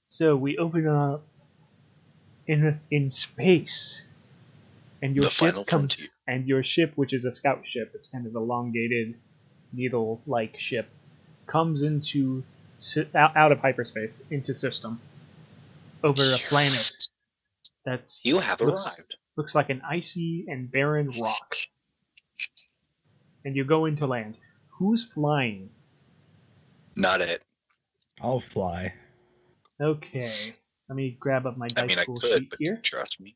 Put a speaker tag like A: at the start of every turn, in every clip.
A: So we open up in space, and your
B: The
A: ship
B: final
A: comes,
B: frontier.
A: and your ship, which is a scout ship, it's kind of elongated, needle-like ship, comes into out of hyperspace into system over a planet that's
B: You have arrived.
A: looks like an icy and barren rock. And you go into land. Who's flying?
B: Not it.
C: I'll fly.
A: Okay. Let me grab up my
B: I
A: dice
B: mean, I
A: pool
B: could,
A: sheet
B: but
A: here.
B: trust me.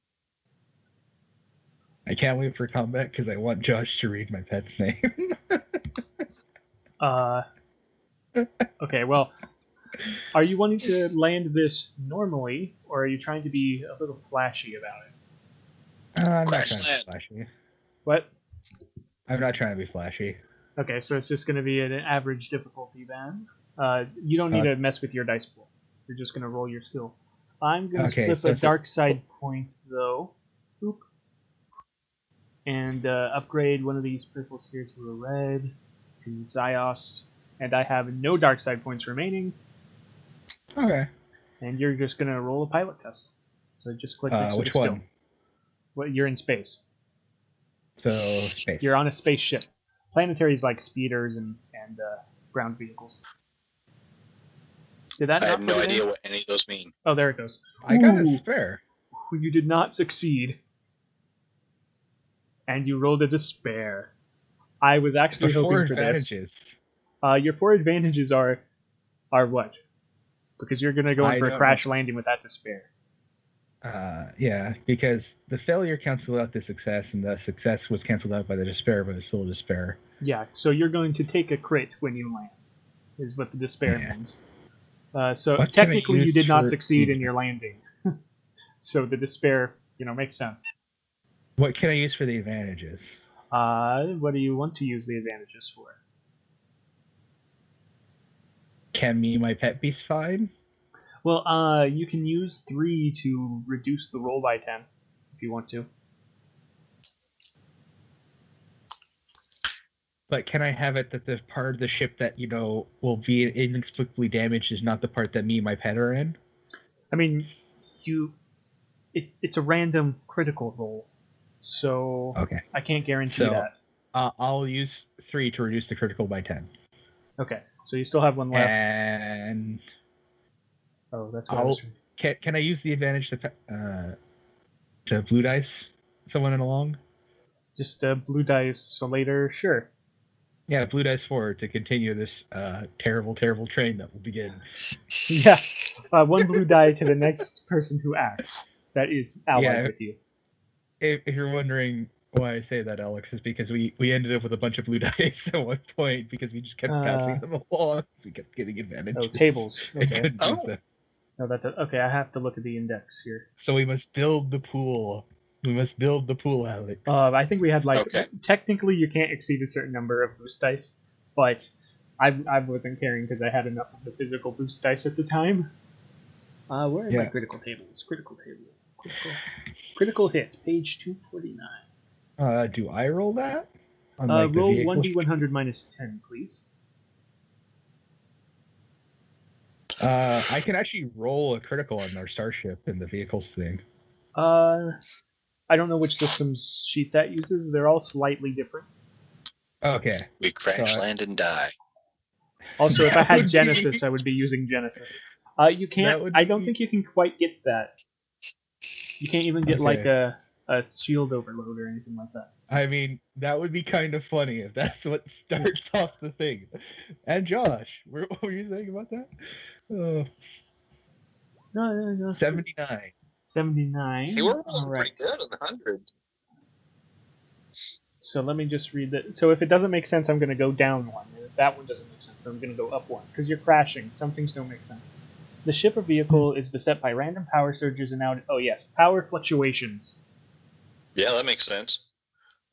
C: I can't wait for combat because I want Josh to read my pet's name.
A: Okay, well, are you wanting to land this normally, or are you trying to be a little flashy about it?
C: I'm not
B: Crash
C: trying to
B: land.
C: be flashy.
A: What?
C: I'm not trying to be flashy.
A: Okay, so it's just going to be an average difficulty then. You don't need to mess with your dice pool. You're just going to roll your skill. I'm going to flip a dark side point, though. Oop. And upgrade one of these purples here to a red, because it's Ziost. And I have no dark side points remaining.
C: Okay.
A: And you're just going to roll a pilot test. So just click next to the skill.
C: Which one?
A: Well, you're in space.
C: So, space.
A: You're on a spaceship. Planetary is like speeders and ground vehicles. Did that
B: I
A: not
B: have no
A: put it
B: idea
A: in?
B: what any of those mean.
A: Oh, there it goes.
C: I got a spare.
A: You did not succeed. And you rolled a despair. I was actually hoping for this. Your 4 advantages are what? Because you're going to go in for a crash landing with that despair.
C: Yeah, because the failure canceled out the success, and the success was canceled out by the despair, but it's still a despair.
A: Yeah, so you're going to take a crit when you land, is what the despair means. So technically you did not succeed in your landing. So the despair, makes sense.
C: What can I use for the advantages?
A: What do you want to use the advantages for?
C: Can me my pet be fine?
A: Well, you can use 3 to reduce the roll by 10 if you want to.
C: But can I have it that the part of the ship that, will be inexplicably damaged is not the part that me and my pet are in?
A: I mean, it's a random critical roll, so
C: okay.
A: I can't guarantee that.
C: I'll use 3 to reduce the critical by 10.
A: Okay, so you still have 1 left.
C: And...
A: Oh, that's what
C: Can I use the advantage to blue dice someone along?
A: Just blue dice, so later, sure.
C: Yeah, blue dice forward to continue this terrible, terrible train that will begin.
A: Yeah, 1 blue die to the next person who acts. That is allied with you.
C: If you're wondering why I say that, Alex, is because we ended up with a bunch of blue dice at one point because we just kept passing them along. We kept getting advantage.
A: Oh, tables. Okay.
C: Couldn't use them.
A: No, that's okay. I have to look at the index here.
C: So we must build the pool. Alex.
A: I think we had technically you can't exceed a certain number of boost dice, but I wasn't caring because I had enough of the physical boost dice at the time. Where are my critical tables? Critical hit, page 249.
C: Do I roll that?
A: Roll 1d100 minus 10, please.
C: I can actually roll a critical on our starship in the vehicles thing.
A: I don't know which system's sheet that uses. They're all slightly different.
C: Okay.
B: We crash, land, and die.
A: Also, if I had Genesis, I would be using Genesis. You can't. I don't think you can quite get that. You can't even get like a shield overload or anything like that.
C: I mean, that would be kind of funny if that's what starts off the thing. And Josh, what were you saying about that?
A: No.
C: 79.
A: 79.
B: Hey, we're rolling pretty good on the 100.
A: So let me just read that. So if it doesn't make sense, I'm going to go down 1. If that one doesn't make sense, then I'm going to go up 1. Because you're crashing. Some things don't make sense. The ship or vehicle is beset by random power surges and power fluctuations.
B: Yeah, that makes sense.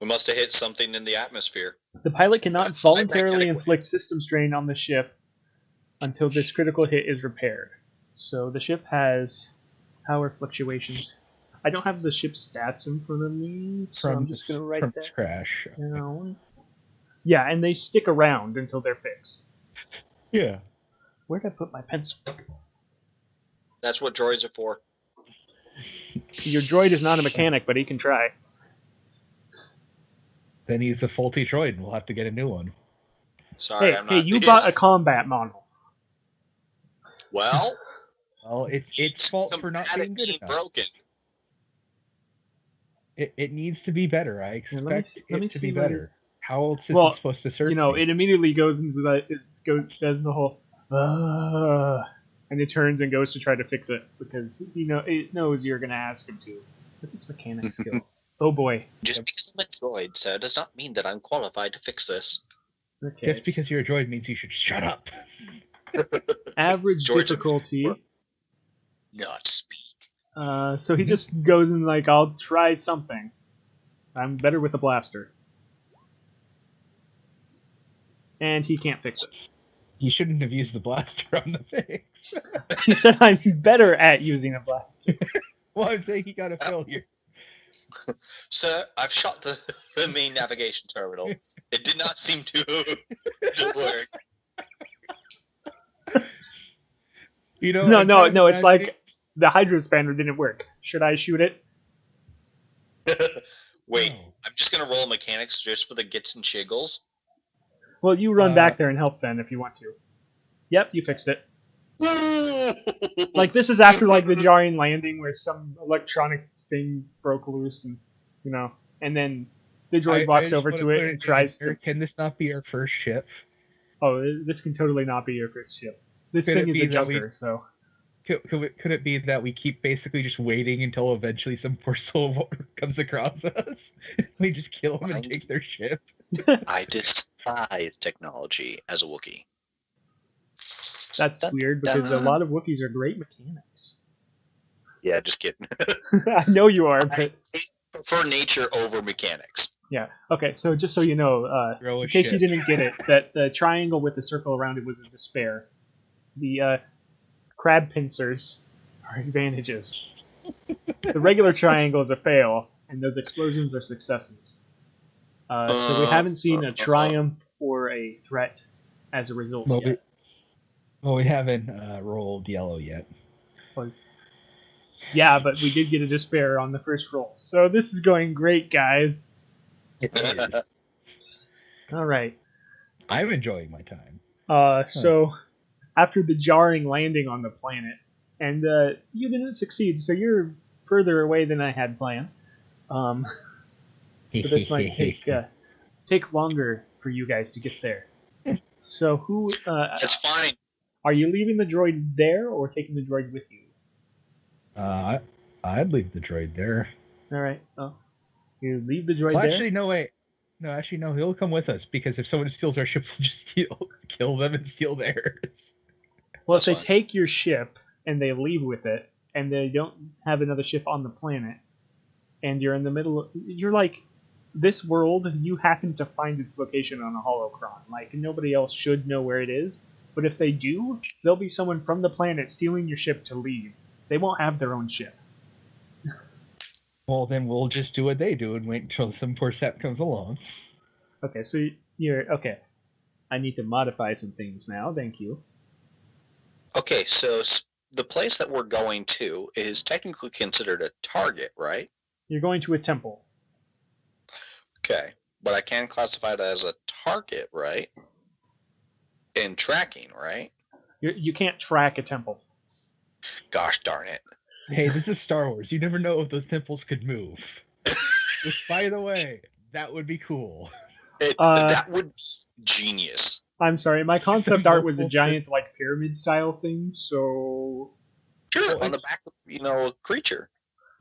B: We must have hit something in the atmosphere.
A: The pilot cannot voluntarily inflict system strain on the ship until this critical hit is repaired. So the ship has power fluctuations. I don't have the ship's stats in front of me, so I'm just going to write that
C: crash.
A: down. Yeah, and they stick around until they're fixed.
C: Yeah.
A: Where'd I put my pencil?
B: That's what droids are for.
A: Your droid is not a mechanic, but he can try.
C: Then he's a faulty droid, and we'll have to get a new one.
B: Sorry,
A: Hey,
B: I'm not.
A: you bought a combat model.
B: Well,
C: it's fault for not being good enough.
B: Broken.
C: It needs to be better. I expect it to be better. How else is it supposed to serve?
A: It immediately goes into does the whole and it turns and goes to try to fix it because it knows you're gonna ask him to. What's its mechanic skill? Oh boy!
B: Just because I'm a droid, sir, does not mean that I'm qualified to fix this.
A: Okay.
C: Just because you're a droid means you should shut up.
A: Average difficulty.
B: Not speak.
A: So he just goes and I'll try something. I'm better with a blaster. And he can't fix it.
C: You shouldn't have used the blaster on the fix.
A: He said I'm better at using a blaster.
C: Well, I'm saying he got a failure.
B: Sir, I've shot the main navigation terminal. It did not seem to work.
A: No, it's like the hydrospanner didn't work. Should I shoot it?
B: Wait, I'm just going to roll mechanics just for the gits and chiggles.
A: Well, you run back there and help then if you want to. Yep, you fixed it. This is after the jarring landing where some electronic thing broke loose and and then the droid walks over to it and tries to.
C: Can this not be our first ship?
A: Oh, this can totally not be your first ship. This thing is a junker, so.
C: Could it be that we keep basically just waiting until eventually some poor soul comes across us? We just kill them and take their ship?
B: I despise technology as a Wookiee.
A: That's weird because a lot of Wookiees are great mechanics.
B: Yeah, just kidding.
A: I know you are, but...
B: I prefer nature over mechanics.
A: Yeah. Okay, so just so you know, in case you didn't get it, that the triangle with the circle around it was a despair. The crab pincers are advantages. The regular triangle is a fail, and those explosions are successes. So we haven't seen a triumph or a threat as a result yet.
C: We haven't rolled yellow yet.
A: Well, yeah, but we did get a despair on the first roll. So this is going great, guys.
C: It is.
A: All right.
C: I'm enjoying my time.
A: So after the jarring landing on the planet, and you didn't succeed, so you're further away than I had planned. So this might take longer for you guys to get there. So who?
B: That's fine.
A: Are you leaving the droid there or taking the droid with you?
C: I'd leave the droid there.
A: All right. Oh, you leave the droid there?
C: Actually, no, wait. No, actually, no. He'll come with us because if someone steals our ship, we'll just kill them and steal theirs.
A: Well, if they take your ship and they leave with it, and they don't have another ship on the planet, and you're in the middle, you're like, this world, you happen to find its location on a holocron. Nobody else should know where it is. But if they do, there'll be someone from the planet stealing your ship to leave. They won't have their own ship.
C: Well, then we'll just do what they do and wait until some poor sap comes along.
A: Okay, so you're... Okay. I need to modify some things now. Thank you.
B: Okay, so the place that we're going to is technically considered a target, right?
A: You're going to a temple.
B: Okay, but I can classify it as a target, right? In tracking, right?
A: You can't track a temple.
B: Gosh darn it.
C: Hey, this is Star Wars. You never know if those temples could move. Which, by the way, that would be cool.
B: That would be genius.
A: I'm sorry, my concept art was a giant, pyramid-style thing, so...
B: Sure, on the back of, a creature.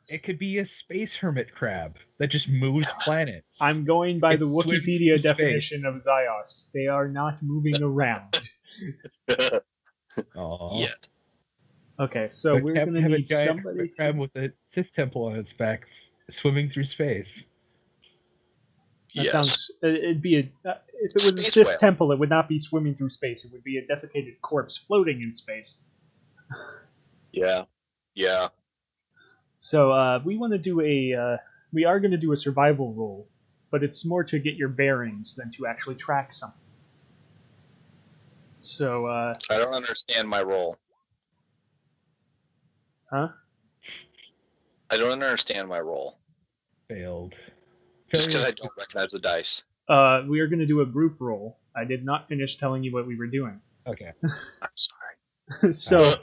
C: It could be a space hermit crab that just moves planets.
A: I'm going by the Wikipedia definition of Ziost. They are not moving around.
B: Yet.
A: Okay, so we're going to need somebody
C: to... crab with a Sith temple on its back, swimming through space.
A: That sounds... It'd be a... if it was a Sith temple, it would not be swimming through space. It would be a desiccated corpse floating in space.
B: Yeah.
A: So we want to do we are going to do a survival roll, but it's more to get your bearings than to actually track something. So
B: I don't understand my role.
A: Huh?
B: I don't understand my roll.
C: Failed.
B: Just because I don't recognize the dice.
A: We are going to do a group roll. I did not finish telling you what we were doing.
C: Okay.
B: I'm sorry.
A: So,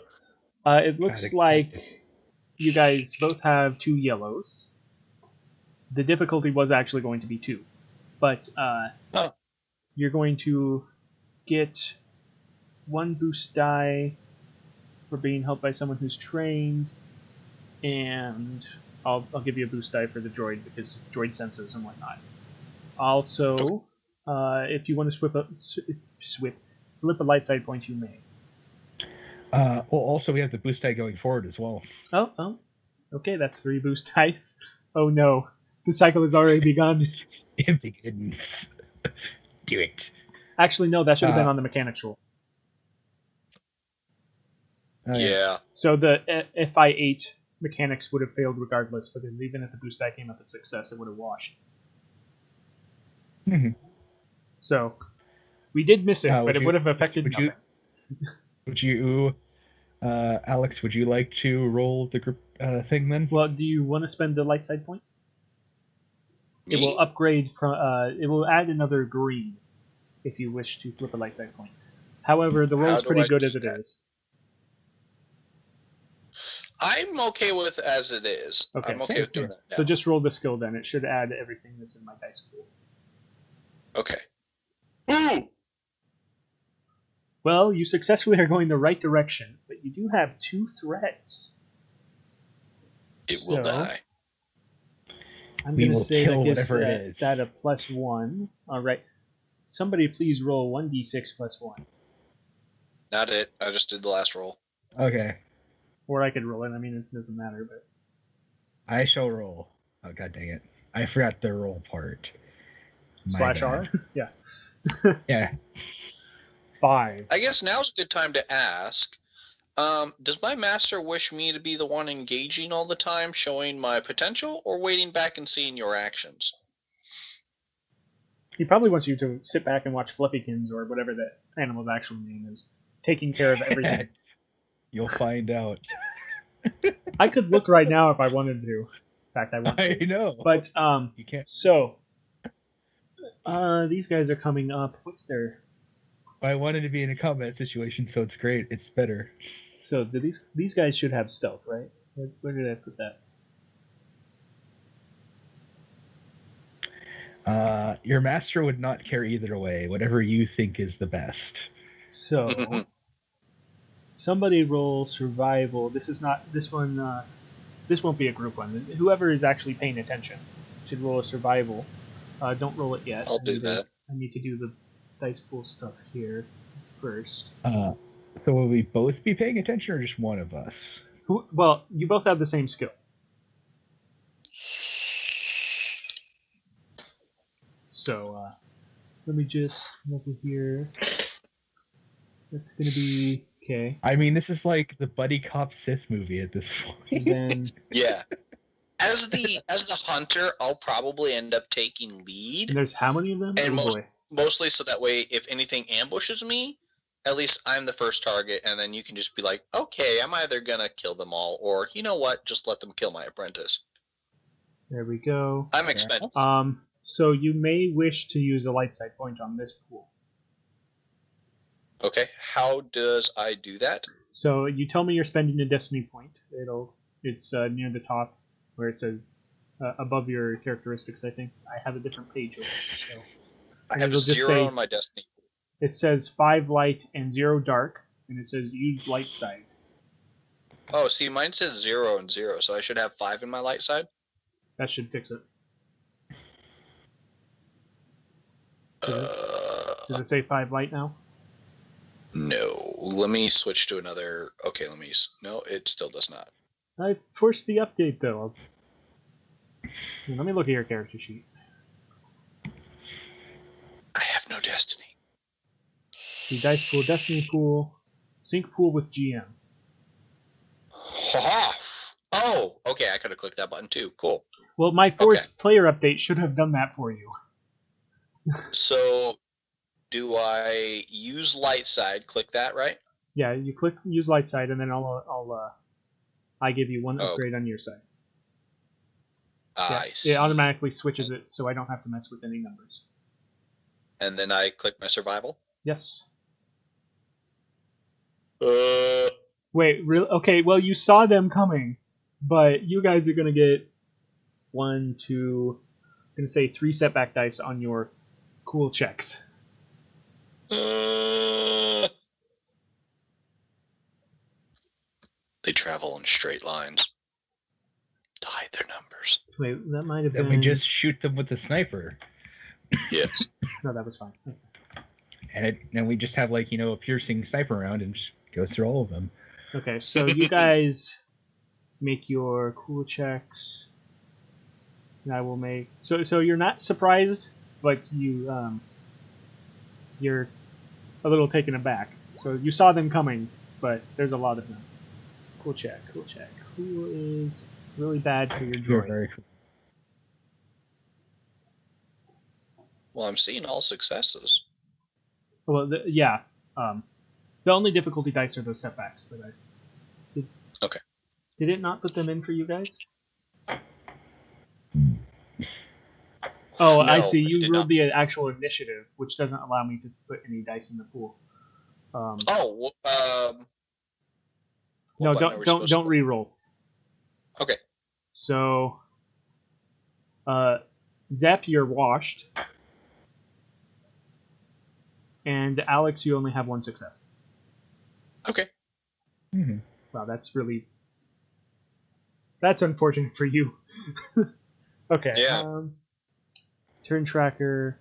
A: it looks like you guys both have 2 yellows. The difficulty was actually going to be 2. But you're going to get 1 boost die for being helped by someone who's trained, and I'll give you a boost die for the droid because droid senses and whatnot. Also, if you want to flip a light side point, you may.
C: Well, also we have the boost die going forward as well.
A: Oh, okay, that's 3 boost dice. Oh no, the cycle has already begun.
C: It begins. Do it.
A: Actually, no, that should have been on the mechanics roll.
B: Yeah.
A: So the FI8 mechanics would have failed regardless, because even if the boost die came up as success, it would have washed.
C: Mm-hmm.
A: So we did miss it, but it would have affected nothing.
C: Would you, Alex? Would you like to roll the group thing then?
A: Well, do you want to spend a light side point?
B: Me?
A: It will upgrade from. It will add another green if you wish to flip a light side point. However, the roll is pretty good as it is.
B: I'm okay with it as it is.
A: Okay.
B: I'm okay with doing that now.
A: So just roll the skill then. It should add everything that's in my dice pool.
B: Okay. Ooh!
A: Well, you successfully are going the right direction, but you do have 2 threats.
B: It will die.
A: I'm going to say that gives
C: whatever it is.
A: that a +1. All right. Somebody please roll 1d6 +1.
B: Not it. I just did the last roll.
C: Okay.
A: Or I could roll it. I mean, it doesn't matter, but...
C: I shall roll. Oh, god dang it. I forgot the roll part.
A: /R? Yeah.
C: Yeah.
A: 5.
B: I guess now's a good time to ask, does my master wish me to be the one engaging all the time, showing my potential, or waiting back and seeing your actions?
A: He probably wants you to sit back and watch Fluffykins, or whatever that animal's actual name is, taking care of everything.
C: You'll find out.
A: I could look right now if I wanted to. In fact, I want to.
C: I know.
A: But,
C: you can't.
A: So, these guys are coming up. What's their...
C: I wanted to be in a combat situation, so it's great. It's better.
A: So, do these guys should have stealth, right? Where did I put that?
C: Your master would not care either way. Whatever you think is the best.
A: So, somebody roll survival. This one. This won't be a group one. Whoever is actually paying attention should roll a survival. Don't roll it yet.
B: I'll do that.
A: I need to do the dice pool stuff here first.
C: So will we both be paying attention, or just one of us?
A: Well, you both have the same skill. So, let me just come over here. That's going to be... Okay.
C: I mean, this is like the buddy cop Sith movie at this point.
A: Then...
B: Yeah. As the hunter, I'll probably end up taking lead.
A: And there's how many of them?
B: And mostly so that way, if anything ambushes me, at least I'm the first target, and then you can just be like, okay, I'm either going to kill them all, or, you know what, just let them kill my apprentice.
A: There we go.
B: I'm expecting.
A: So you may wish to use a light side point on this pool.
B: Okay, how does I do that?
A: So you tell me you're spending a destiny point. It's near the top where it says above your characteristics. I think I have a different page over it. So
B: I have 0 on my destiny.
A: It says 5 light and 0 dark, and it says use light side.
B: Oh, see, mine says 0 and 0, so I should have 5 in my light side.
A: That should fix it. Does it say 5 light now?
B: No. Let me switch to another. Okay, no, it still does not.
A: I forced the update, though. Let me look at your character sheet.
B: I have no destiny.
A: The dice pool, destiny pool, sync pool with GM.
B: Ha! Oh, okay, I could have clicked that button too. Cool.
A: Well, my forced player update should have done that for you.
B: So, do I use light side? Click that, right?
A: Yeah, you click use light side, and then I'll I give you one
B: Oh.
A: upgrade on your side.
B: I see.
A: It automatically switches it, so I don't have to mess with any numbers.
B: And then I click my survival?
A: Yes.
B: Wait,
A: really? Okay, well, you saw them coming, but you guys are going to get 1, 2, I'm going to say 3 setback dice on your cool checks.
B: They travel in straight lines to hide their numbers.
A: Wait, that might have
C: Then
A: been...
C: we just shoot them with the sniper.
B: Yes.
A: No, that was fine.
C: And then we just have, like, a piercing sniper round and just goes through all of them.
A: Okay, so you guys make your cool checks. And I will make... So you're not surprised, but you're a little taken aback. So you saw them coming, but there's a lot of them. Cool check. Who is really bad for your droid?
C: Very cool.
B: Well, I'm seeing all successes.
A: Well, yeah. The only difficulty dice are those setbacks that I did.
B: Okay.
A: Did it not put them in for you guys? Oh,
B: No,
A: I see.
B: it
A: You
B: did
A: rolled
B: not.
A: the actual initiative, which doesn't allow me to put any dice in the pool.
B: No,
A: don't re-roll.
B: Okay.
A: So, Zep, you're washed, and Alex, you only have 1 success.
B: Okay.
C: Mm-hmm.
A: Wow, that's unfortunate for you. Okay.
B: Yeah.
A: Turn tracker.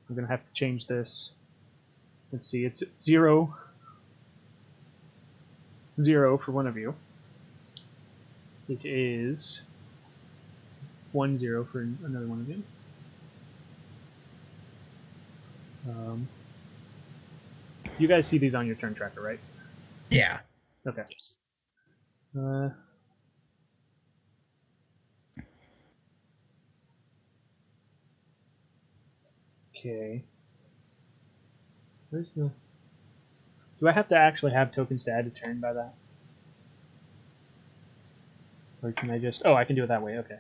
A: I'm gonna have to change this. Let's see. It's 0, 0 for one of you. It is 1, 0 for another one of you. You guys see these on your turn tracker, right?
C: Yeah.
A: Okay.
B: Yes.
A: Okay. Where's the... Do I have to actually have tokens to add a turn by that? Or can I just... Oh, I can do it that way, okay.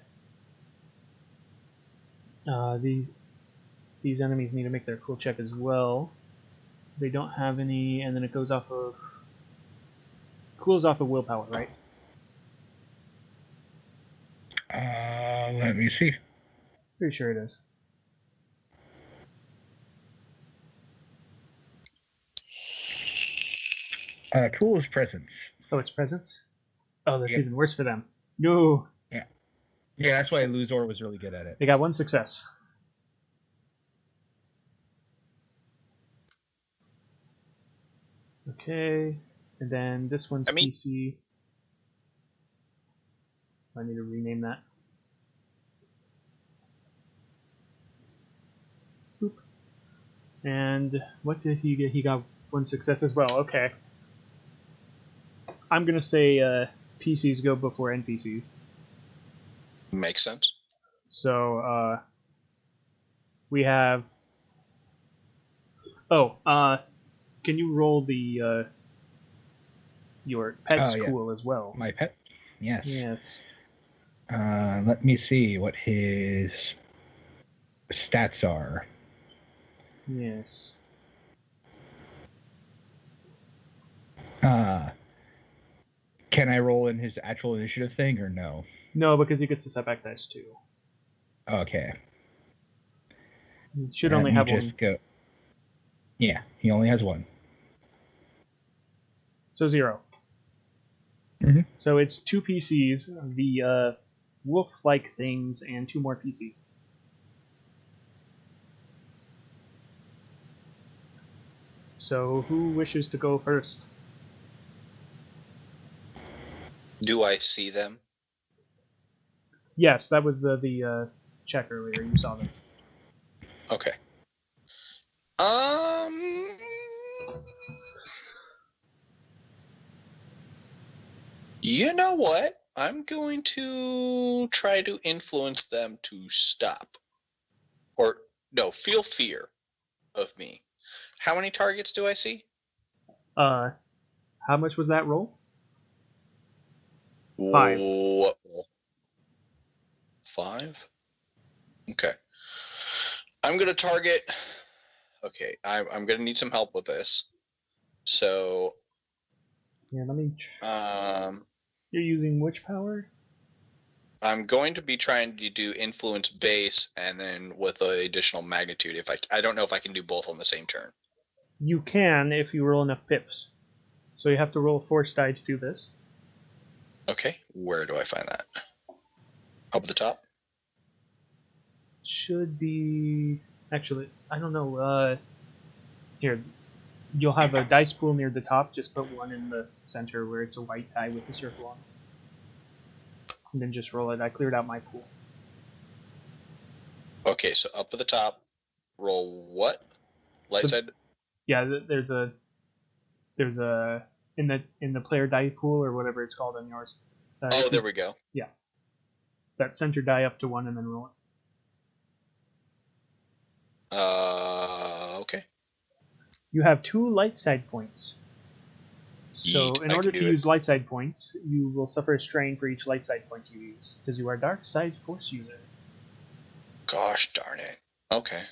A: These enemies need to make their cool check as well. They don't have any, and then it goes off of... Cools off of willpower, right?
C: Let me see.
A: Pretty sure it is.
C: Cool is presence.
A: Oh, it's presence? Oh, that's
C: Yep.
A: even worse for them. No!
C: Yeah, that's why Luzor was really good at it.
A: They got 1 success. Okay, and then this one's PC. I need to rename that. Boop. And what did he get? He got 1 success as well. Okay. I'm gonna say PCs go before NPCs.
B: Makes sense.
A: So we have. Oh, can you roll the your pet's cool as well?
C: My pet? Yes.
A: Yes.
C: Let me see what his stats are.
A: Yes.
C: Can I roll in his actual initiative thing or no?
A: No, because he gets the setback dice too.
C: Okay.
A: He should only have
C: just
A: 1.
C: Go. Yeah, he only has 1.
A: So 0.
C: Mm-hmm.
A: So it's 2 PCs, the wolf-like things, and 2 more PCs. So who wishes to go first?
B: Do I see them?
A: Yes, that was the check earlier. You saw them.
B: Okay. You know what? I'm going to try to influence them to stop. Or, no, feel fear of me. How many targets do I see?
A: How much was that roll? 5.
B: What? 5? Okay. I'm going to target... Okay, I'm going to need some help with this. So...
A: Yeah, let me... You're using which power?
B: I'm going to be trying to do influence base and then with the additional magnitude. If I don't know if I can do both on the same turn.
A: You can if you roll enough pips. So you have to roll a force die to do this.
B: Okay, where do I find that? Up at the top?
A: Should be... Actually, I don't know. Here, you'll have a dice pool near the top. Just put one in the center where it's a white die with a circle on it. And then just roll it. I cleared out my pool.
B: Okay, so up at the top, roll what? Light side?
A: Yeah, there's a in the player die pool or whatever it's called on yours.
B: Oh, there we go.
A: Yeah. That center die up to 1 and then roll it.
B: Okay.
A: You have 2 light side points. So in order to use light side points, you will suffer a strain for each light side point you use, because you are dark side force user.
B: Gosh darn it. Okay.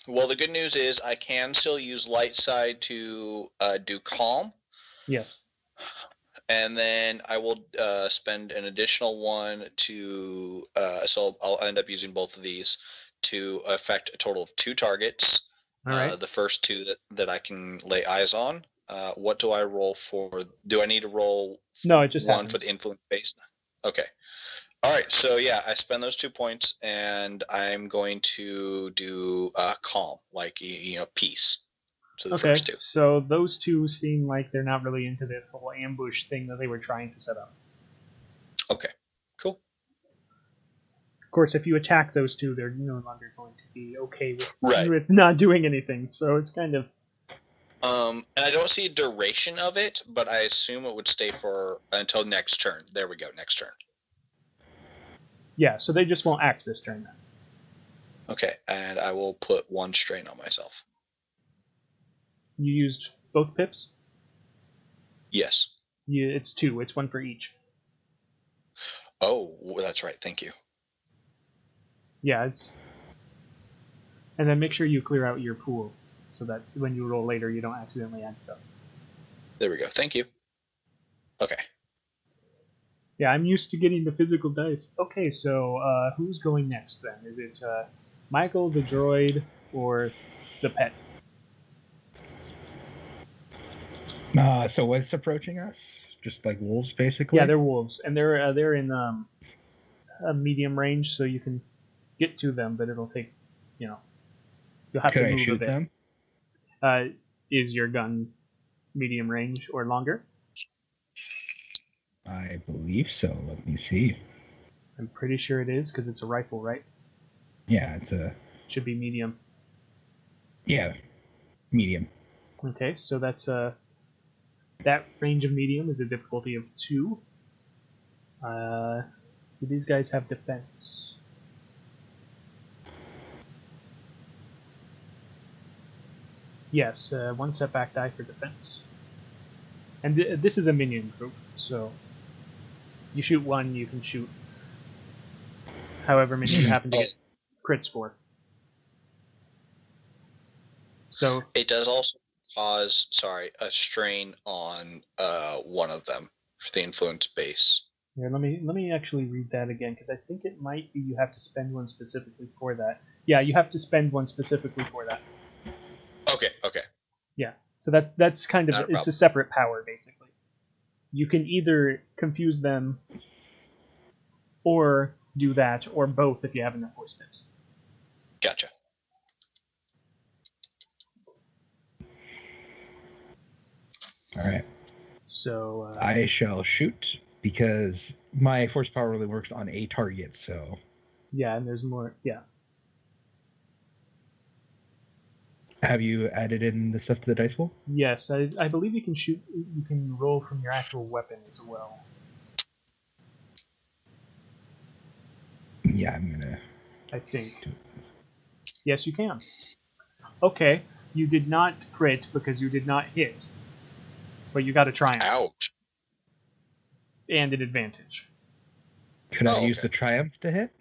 B: Well, the good news is I can still use light side to do calm.
A: Yes.
B: And then I will spend an additional one to, so I'll end up using both of these to affect a total of 2 targets.
A: All right.
B: The first 2 that I can lay eyes on. What do I roll for? Do I need to roll
A: No, it just
B: 1
A: happens.
B: for the influence base? Okay. All right, so yeah, I spend those 2 points, and I'm going to do calm, like peace. To the first 2.
A: So those 2 seem like they're not really into this whole ambush thing that they were trying to set up.
B: Okay, cool.
A: Of course, if you attack those 2, they're no longer going to be okay
B: with
A: with not doing anything. So it's kind of.
B: And I don't see a duration of it, but I assume it would stay for until next turn. There we go, next turn.
A: Yeah, so they just won't act this turn then.
B: Okay, and I will put 1 strain on myself.
A: You used both pips?
B: Yes.
A: It's 2. It's 1 for each.
B: Oh, that's right. Thank you.
A: Yeah, it's... And then make sure you clear out your pool, so that when you roll later, you don't accidentally add stuff.
B: There we go. Thank you. Okay.
A: Yeah, I'm used to getting the physical dice. Okay, so who's going next then? Is it Michael, the droid, or the pet?
C: So what's approaching us? Just like wolves, basically?
A: Yeah, they're wolves, and they're in a medium range, so you can get to them, but it'll take, you'll have to move a bit. Them? Is your gun medium range or longer?
C: I believe so. Let me see.
A: I'm pretty sure it is, because it's a rifle, right?
C: Yeah, it's a...
A: Should be medium.
C: Yeah, medium.
A: Okay, so that's that range of medium is a difficulty of 2. Do these guys have defense? Yes, 1 setback die for defense. And this is a minion group, so you shoot 1, you can shoot however many you happen to get crits for. So
B: it does also cause, a strain on one of them for the influence base.
A: Yeah, let me actually read that again, because I think it might be you have to spend 1 specifically for that. Yeah, you have to spend 1 specifically for that.
B: Okay.
A: Yeah, so that's kind of, it's a separate power, basically. You can either confuse them, or do that, or both if you have enough force pips.
B: Gotcha.
C: Alright.
A: So...
C: I shall shoot, because my force power really works on a target, so...
A: Yeah, and there's more, yeah.
C: Have you added in the stuff to the dice pool?
A: Yes, I believe you can shoot. You can roll from your actual weapon as well.
C: Yeah, I'm gonna...
A: I think. Yes, you can. Okay, you did not crit because you did not hit, but you got a triumph.
B: Ouch.
A: and an advantage.
C: Could I use the triumph to hit?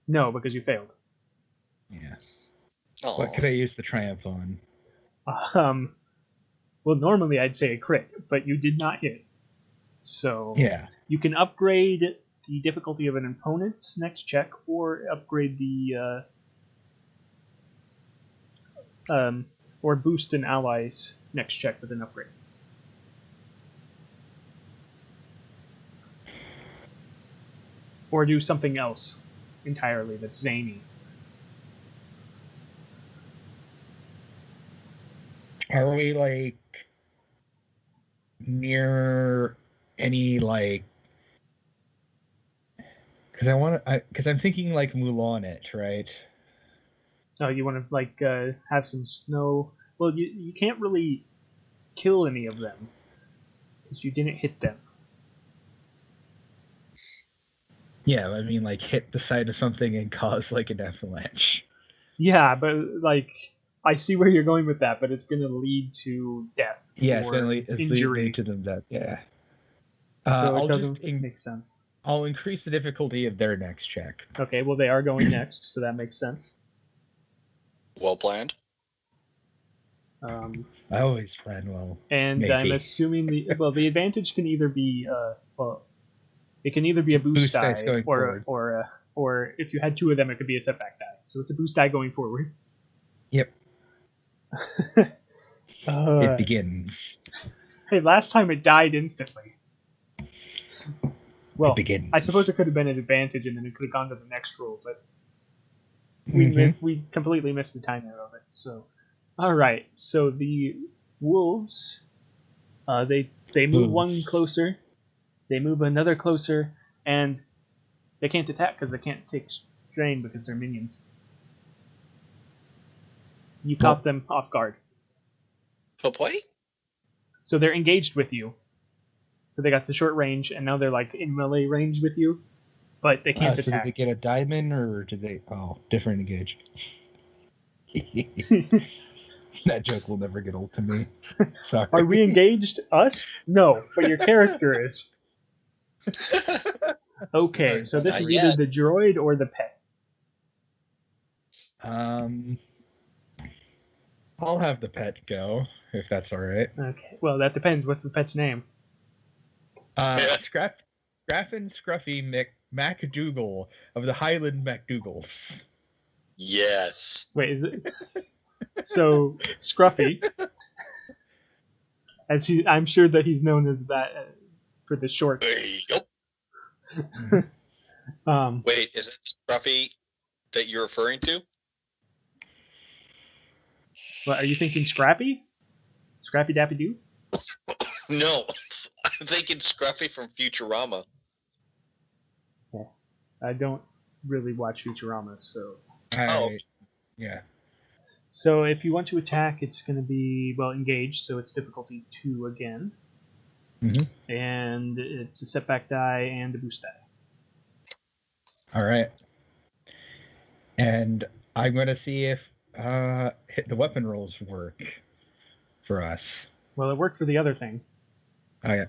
A: No, because you failed.
C: Yeah.
B: Oh.
C: What could I use the triumph on?
A: Well, normally I'd say a crit, but you did not hit. So
C: yeah,
A: you can upgrade the difficulty of an opponent's next check, or upgrade the or boost an ally's next check with an upgrade. Or do something else entirely that's zany.
C: Are we like near any like? Because I'm thinking like Mulan it, right?
A: Oh, you want to like have some snow? Well, you can't really kill any of them because you didn't hit them.
C: Yeah, I mean like hit the side of something and cause like an avalanche.
A: Yeah, but like I see where you're going with that, but it's going to lead to death.
C: Yeah,
A: or
C: it's
A: injury.
C: lead to them death. Yeah.
A: So it doesn't make sense.
C: I'll increase the difficulty of their next check.
A: Okay, well they are going next, so that makes sense.
B: Well planned.
C: I always plan well.
A: And
C: maybe.
A: I'm assuming the advantage can either be it can either be a boost die or if you had two of them, it could be a setback die. So it's a boost die going forward.
C: Yep. It begins.
A: Hey, last time it died instantly. Well,
C: it begins.
A: I suppose it could have been an advantage, and then it could have gone to the next roll, but we completely missed the timing of it. So, all right. So the wolves, they move one closer, they move another closer, and they can't attack because they can't take strain because they're minions. You caught them off guard.
B: Play?
A: So they're engaged with you. So they got the short range, and now they're like in melee range with you, but they can't attack.
C: So did they get a diamond, or did they? Oh, different engage. That joke will never get old to me. Sorry.
A: Are we engaged? Us? No, but your character is. Okay, so this is either the droid or the pet.
C: I'll have the pet go, if that's all right.
A: Okay, well, that depends. What's the pet's name?
C: Scraffin Scruffy MacDougal of the Highland MacDougals.
B: Yes.
A: Wait, is it? So, Scruffy. I'm sure that he's known as that for the short.
B: Yep. Wait, is it Scruffy that you're referring to?
A: What, are you thinking Scrappy? Scrappy Dappy Doo?
B: No, I'm thinking Scruffy from Futurama.
A: Yeah. I don't really watch Futurama, so...
C: Yeah.
A: So if you want to attack, it's going to be, engaged, so it's difficulty 2 again.
C: Mm-hmm.
A: And it's a setback die and a boost die.
C: All right. And I'm going to see if the weapon rolls work for us.
A: Well, it worked for the other thing.
C: Oh, yeah.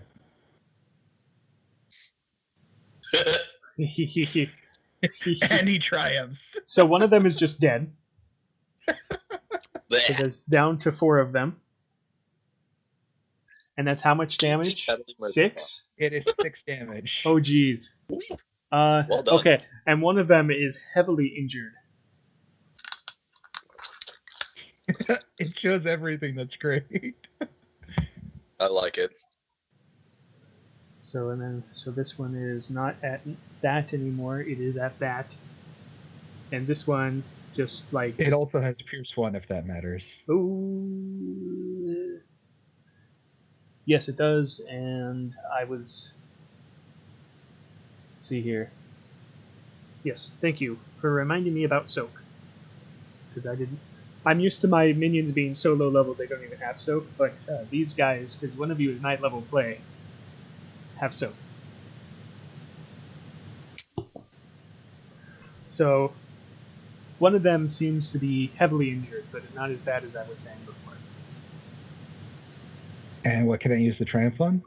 C: And he triumphs.
A: So one of them is just dead. So there's down to 4 of them. And that's how much damage? 6?
C: It is 6 damage.
A: Oh, geez.
B: Well done.
A: Okay, and one of them is heavily injured.
C: It shows everything. That's great.
B: I like it.
A: So this one is not at that anymore. It is at that. And this one just like...
C: It also has Pierce 1 if that matters.
A: Ooh. Yes, it does. And I was... See here. Yes, thank you for reminding me about soak. Because I didn't... I'm used to my minions being so low level they don't even have soak, but these guys, because one of you is night level play, have soak. So, one of them seems to be heavily injured, but not as bad as I was saying before.
C: And what can I use the triumph on?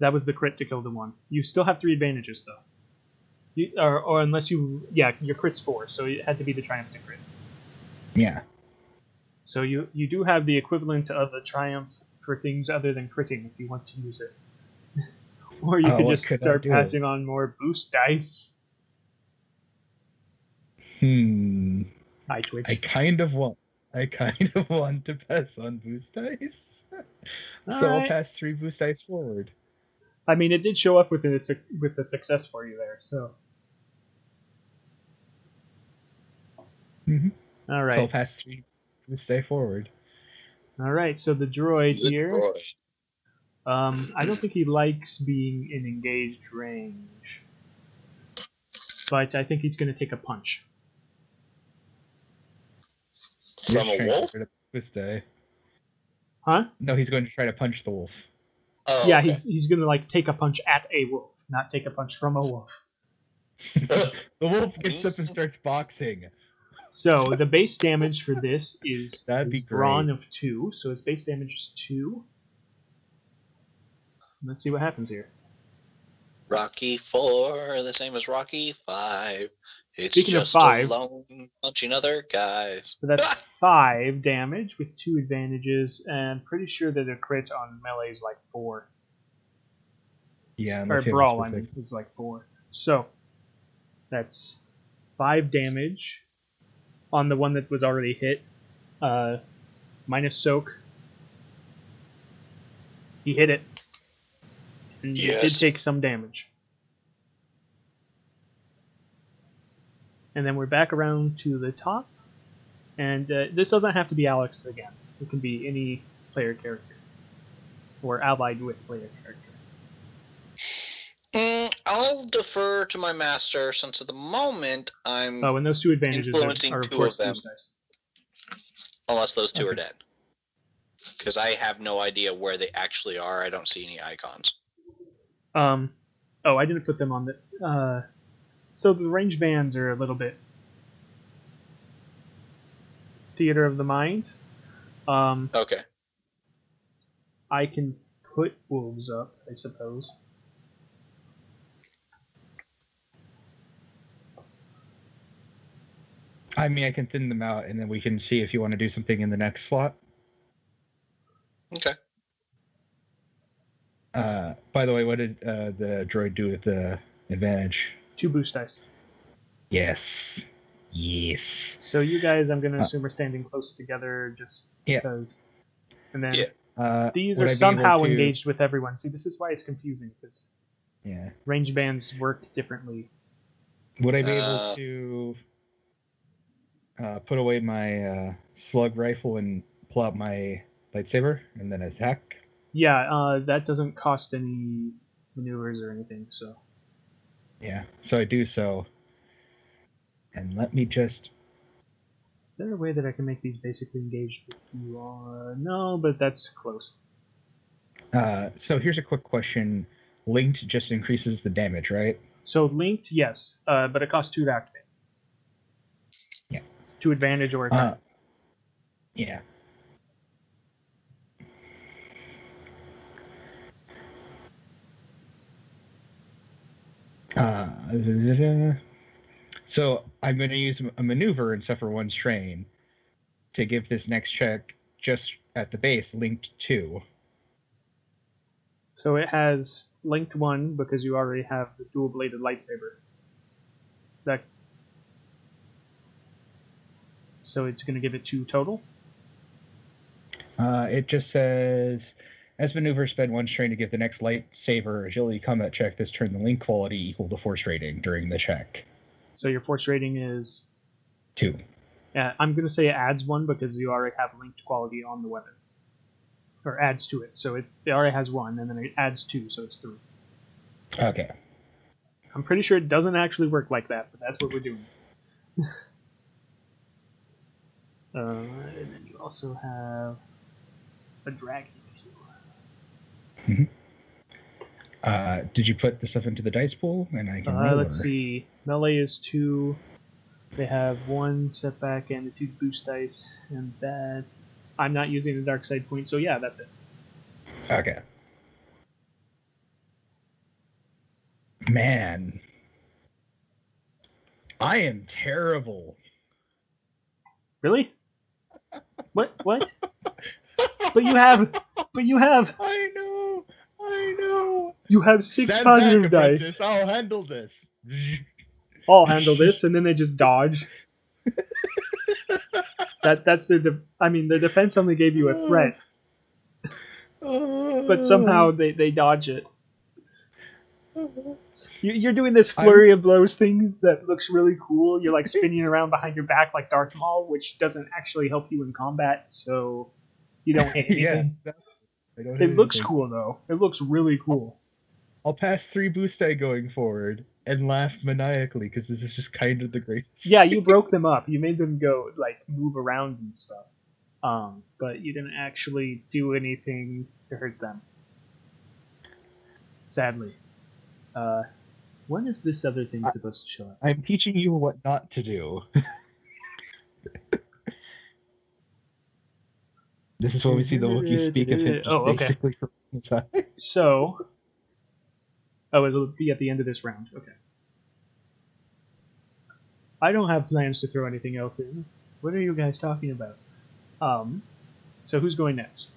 A: That was the crit to kill the one. You still have 3 advantages though. Or unless you, your crit's 4, so it had to be the triumph to crit.
C: Yeah.
A: So you do have the equivalent of a triumph for things other than critting if you want to use it. Or you could just start passing on more boost dice. Hi, Twitch.
C: I kind of want to pass on boost dice. I'll pass 3 boost dice forward.
A: I mean, it did show up with the success for you there, so. All right.
C: So I'll pass 3 boost dice forward.
A: All right. So the droid here. I don't think he likes being in engaged range, but I think he's going to take a punch.
B: From a wolf?
A: Huh?
C: No, he's going to try to punch the wolf.
A: Oh, yeah, okay. He's going to take a punch at a wolf, not take a punch from a wolf.
C: The wolf gets up and starts boxing.
A: So the base damage for this is brawn
C: great.
A: of 2, so his base damage is 2. Let's see what happens here.
B: Rocky 4, the same as Rocky 5. It's
A: Speaking
B: just
A: of 5,
B: alone punching other guys.
A: So that's 5 damage with 2 advantages, and pretty sure that a crit on melee is like 4.
C: Yeah,
A: or brawl, I mean, is like 4. So that's 5 damage on the one that was already hit. Minus soak. He hit it. And it did take some damage. And then we're back around to the top. And this doesn't have to be Alex again. It can be any player character. Or allied with player character.
B: I'll defer to my master since at the moment I'm
A: and those 2 advantages
B: influencing
A: are
B: 2 of them. Unless those 2 are dead. Because I have no idea where they actually are. I don't see any icons.
A: I didn't put them on the... So the range bands are a little bit theater of the mind.
B: Okay.
A: I can put wolves up, I suppose.
C: I mean, I can thin them out, and then we can see if you want to do something in the next slot.
B: Okay.
C: By the way, what did the droid do with the advantage?
A: 2 boost dice.
C: Yes.
A: So you guys, I'm going to assume, are standing close together just because. And then these are somehow engaged with everyone. See, this is why it's confusing, because range bands work differently.
C: Would I be able to put away my slug rifle and pull out my lightsaber and then attack?
A: Yeah, that doesn't cost any maneuvers or anything, so.
C: Yeah, so I do so. And let me just...
A: Is there a way that I can make these basically engaged with you? No, but that's close.
C: So here's a quick question. Linked just increases the damage, right?
A: So linked, yes, but it costs 2 to activate.
C: Yeah.
A: 2 advantage or attack.
C: Yeah. So I'm going to use a maneuver and suffer 1 strain to give this next check just at the base linked 2.
A: So it has linked 1 because you already have the dual-bladed lightsaber. So it's going to give it 2 total?
C: It just says, as maneuver, spend 1 strain to give the next lightsaber agility combat check this turn the link quality equal to force rating during the check.
A: So your force rating is?
C: 2.
A: Yeah, I'm going to say it adds 1 because you already have linked quality on the weapon. Or adds to it. So it already has 1, and then it adds 2, so it's 3.
C: Okay.
A: I'm pretty sure it doesn't actually work like that, but that's what we're doing. And then you also have a dragon with you.
C: Did you put the stuff into the dice pool? And I can roll.
A: Let's see. Melee is 2. They have 1 setback and the 2 boost dice, and that's... I'm not using the dark side point, so yeah, that's it.
C: Okay. Man. I am terrible.
A: Really? What? But you have.
C: I know.
A: You have 6
C: Stand
A: positive
C: back,
A: dice.
C: apprentice. I'll handle this.
A: I'll handle this, and then they just dodge. That's their. Their defense only gave you a threat, but somehow they dodge it. You're doing this flurry of blows things that looks really cool. You're like spinning around behind your back like Darth Maul, which doesn't actually help you in combat, so you don't hit anything. It looks cool though. It looks really cool.
C: I'll pass 3 boost die going forward and laugh maniacally because this is just kind of the greatest.
A: Yeah, you broke them up. You made them go move around and stuff. But you didn't actually do anything to hurt them. Sadly. When is this other thing supposed to show up?
C: I'm teaching you what not to do. This is where we see the Wookiee speak of him basically from inside.
A: So, it'll be at the end of this round. Okay. I don't have plans to throw anything else in. What are you guys talking about? So who's going next?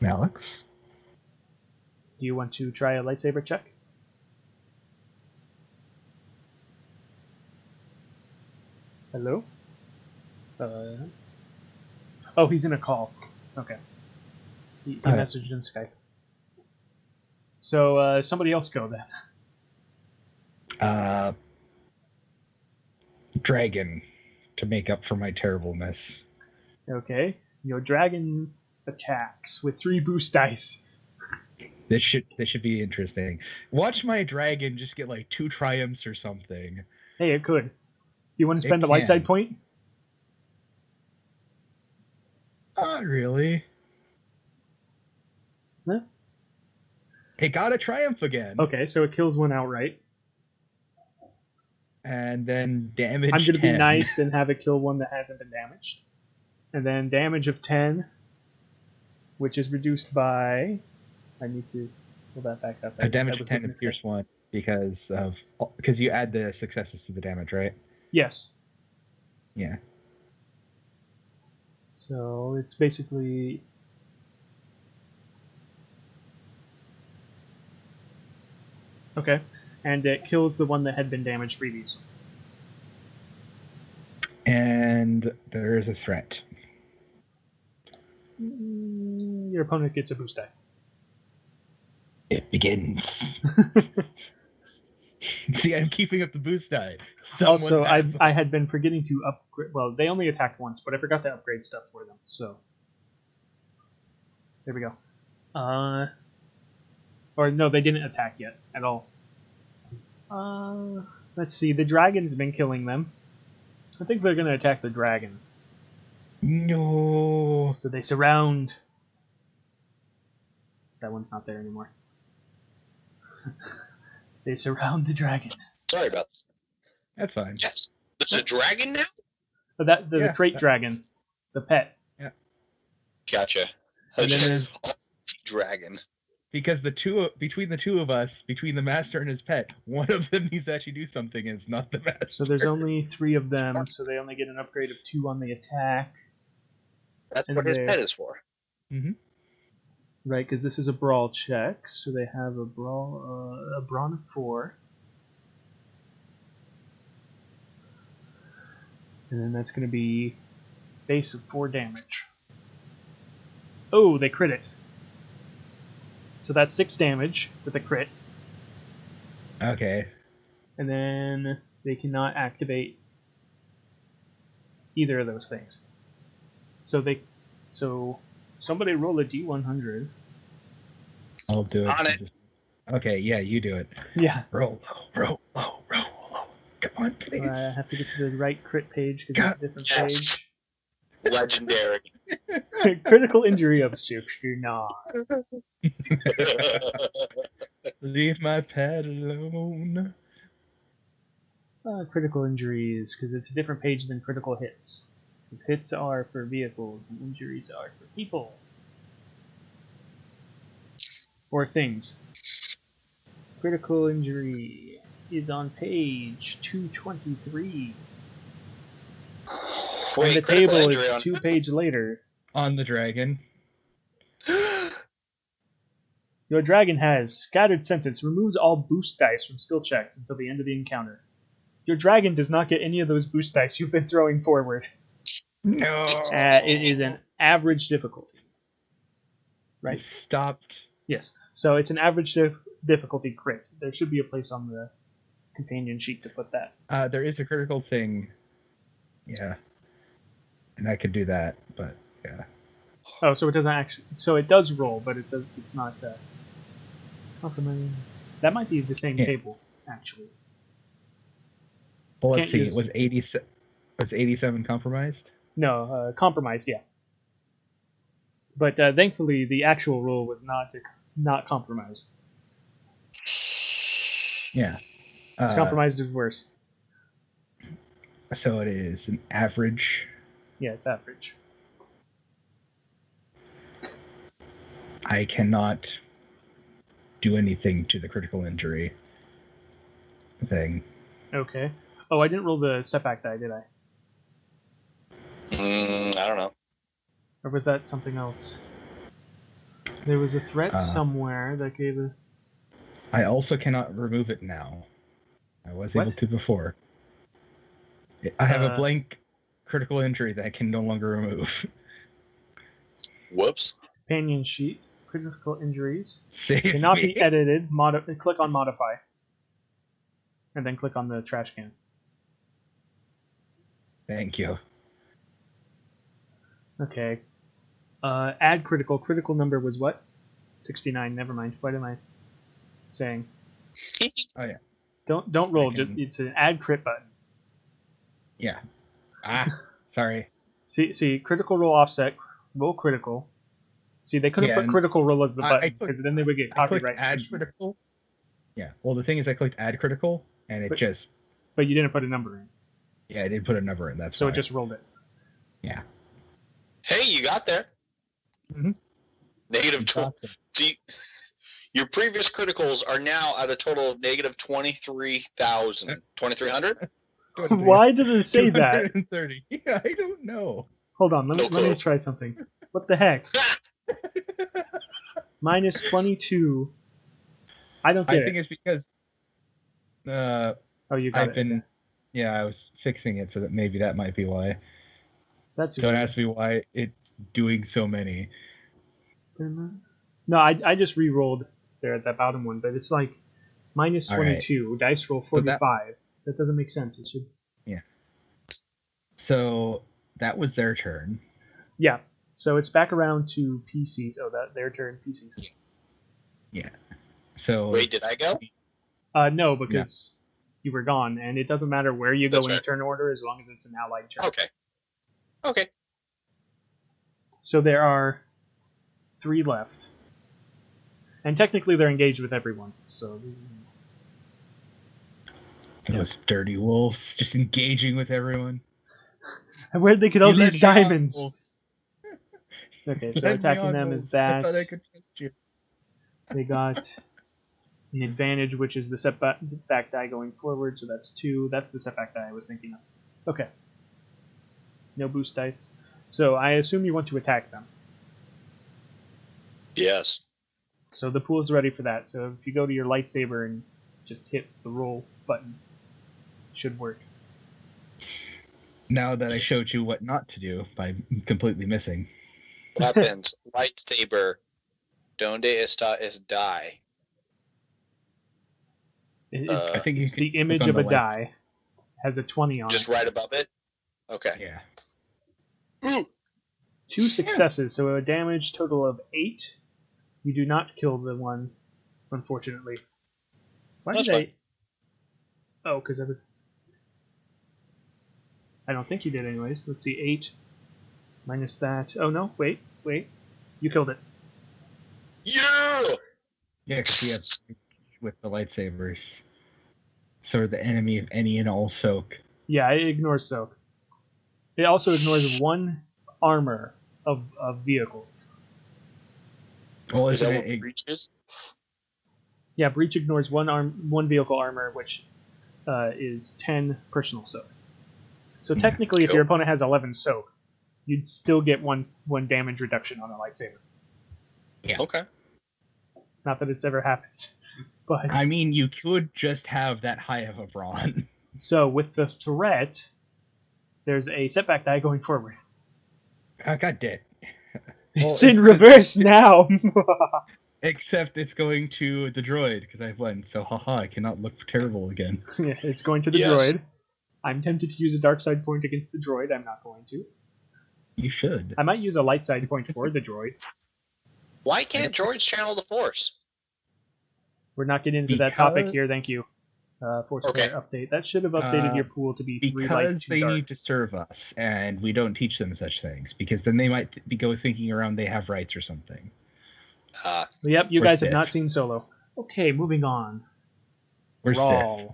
C: Alex?
A: Do you want to try a lightsaber check? Hello? Oh, he's in a call. Okay. He messaged in Skype. So, somebody else go then.
C: Dragon, to make up for my terribleness.
A: Okay. Your dragon attacks with 3 boost dice.
C: This should be interesting. Watch my dragon just get like 2 triumphs or something.
A: Hey, it could. You want to spend the light side point?
C: Not really.
A: Huh?
C: It got a triumph again.
A: Okay, so it kills one outright.
C: And then damage
A: I'm going to
C: 10.
A: be nice and have it kill one that hasn't been damaged. And then damage of 10, which is reduced by... I need to pull that back up.
C: A damage of 10 and pierce 1 because you add the successes to the damage, right?
A: Yes.
C: Yeah.
A: So it's basically... Okay. And it kills the one that had been damaged previously.
C: And there is a threat.
A: Your opponent gets a boost die.
C: It begins. See, I'm keeping up the boost die.
A: Also, I had been forgetting to upgrade... Well, they only attacked once, but I forgot to upgrade stuff for them, so... There we go. Or no, they didn't attack yet, at all. Let's see, the dragon's been killing them. I think they're going to attack the dragon.
C: No.
A: So they surround... That one's not there anymore. They surround the dragon.
B: Sorry about this.
C: That's fine.
B: Yes. It's a dragon now?
A: The Krayt dragon. The pet.
C: Yeah.
B: Gotcha.
A: And then there's...
B: Dragon.
C: Because between the two of us, between the master and his pet, one of them needs to actually do something, and it's not the master.
A: So there's only 3 of them, so they only get an upgrade of 2 on the attack.
B: That's what his pet is for.
C: Mm-hmm.
A: Right, because this is a brawl check, so they have a brawn of 4. And then that's going to be base of 4 damage. Oh, they crit it. So that's 6 damage with a crit.
C: Okay.
A: And then they cannot activate either of those things. So somebody roll a D100.
C: I'll do it.
B: On it.
C: Okay, yeah, you do it.
A: Yeah.
C: Roll low. Come on, please.
A: I have to get to the right crit page because it's a different page.
B: Legendary.
A: Critical injury of 69.
C: Leave my pet alone.
A: Critical injuries, because it's a different page than critical hits. Because hits are for vehicles and injuries are for people. Or things. critical injury is on page 223.
B: Wait,
A: and the
B: critical
A: table
B: injury
A: is
B: on
A: 2 pages later.
C: On the dragon.
A: Your dragon has scattered sentence, removes all boost dice from skill checks until the end of the encounter. Your dragon does not get any of those boost dice you've been throwing forward.
C: No.
A: It is an average difficulty. Right?
C: It stopped.
A: Yes. So it's an average difficulty crit. There should be a place on the companion sheet to put that.
C: There is a critical thing. Yeah. And I could do that, but yeah.
A: Oh, so it doesn't actually. So it does roll, but it does. It's not. That might be the same table, actually.
C: Well, let's see. Was 87 compromised?
A: No, compromised. Yeah. But thankfully, the actual roll was not compromised.
C: Yeah.
A: It's compromised is worse.
C: So it is an average.
A: Yeah, it's average.
C: I cannot do anything to the critical injury thing.
A: Okay. Oh, I didn't roll the setback die, did I?
B: I don't know.
A: Or was that something else? There was a threat somewhere that gave a...
C: I also cannot remove it now. I was able to before. I have a blank critical injury that I can no longer remove.
B: Whoops.
A: Companion sheet. Critical injuries.
C: Save
A: cannot
C: me.
A: be edited. Click on modify. And then click on the trash can.
C: Thank you.
A: Okay. Add critical. Critical number was what? 69. Never mind. What am I saying?
C: Oh yeah.
A: Don't roll. It's an add crit button.
C: Yeah. Sorry.
A: See, critical roll offset. Roll critical. See, they couldn't put critical roll as the button because then they would get copyright.
C: Add critical. Yeah. Well, the thing is, I clicked add critical, and it just.
A: But you didn't put a number in.
C: Yeah, I did put a number in. That's
A: so
C: why.
A: It just rolled it.
C: Yeah.
B: Hey, you got there.
C: Mm-hmm.
B: Negative 12. Your previous criticals are now at a total of negative 23,000. 2,300?
A: Why does it say that?
C: 230. Yeah, I don't know.
A: Hold on, let me try something. What the heck? Minus 22. I don't get it.
C: I think it's because.
A: You got it.
C: Yeah, I was fixing it so that maybe that might be why.
A: Don't
C: ask me why it's doing so many.
A: No, I just re-rolled there at that bottom one, but it's like minus 22, right. Dice roll 45. So that doesn't make sense. It should.
C: Yeah. So that was their turn.
A: Yeah. So it's back around to PCs. Oh, their turn, PCs.
C: Yeah. So.
B: Wait, did I go?
A: No, because you were gone, and it doesn't matter where you go in the turn order as long as it's an allied turn.
B: Okay.
A: So there are 3 left. And technically they're engaged with everyone, so...
C: Those dirty wolves, just engaging with everyone.
A: And where'd they get all these diamonds? Okay, so attacking them is that.
C: I thought I could trust you.
A: They got an advantage, which is the setback die going forward, so that's 2. That's the setback die I was thinking of. Okay. No boost dice. So I assume you want to attack them.
B: Yes.
A: So the pool's ready for that. So if you go to your lightsaber and just hit the roll button, it should work.
C: Now that I showed you what not to do by completely missing.
B: Weapons, lightsaber, donde está es die.
A: I think it's the image of a die. Has a 20 on it.
B: Just right above it? Okay.
C: Yeah.
B: Ooh.
A: 2 successes, so a damage total of 8. You do not kill the one, unfortunately. Why did I... Oh, because I was... I don't think you did anyways. Let's see, 8 minus that. Oh, no, wait. You killed it.
B: Yeah!
C: Yeah, because he has with the lightsabers. So the enemy of any and all soak.
A: Yeah, it ignores soak. It also ignores 1 armor of vehicles.
C: Well,
B: is that what breaches?
A: Yeah, breach ignores one vehicle armor, which is 10 personal soak. So technically, if your opponent has 11 soak, you'd still get one damage reduction on a lightsaber.
C: Yeah.
B: Okay.
A: Not that it's ever happened, but
C: I mean, you could just have that high of a brawn.
A: So with the threat, there's a setback die going forward.
C: God damn.
A: It's in reverse now.
C: Except it's going to the droid because I have one. So haha, I cannot look terrible again.
A: Yeah, it's going to the droid. I'm tempted to use a dark side point against the droid. I'm not going to.
C: You should.
A: I might use a light side point for the droid.
B: Why can't droids channel the Force?
A: We're not getting into that topic here. Thank you. Force Player update. That should have updated your pool to be 3 light, 2
C: because they
A: dark. Need
C: to serve us, and we don't teach them such things because then they might go thinking around they have rights or something.
A: Yep, you guys have not seen Solo. Okay, moving on.
C: We're
A: Raw.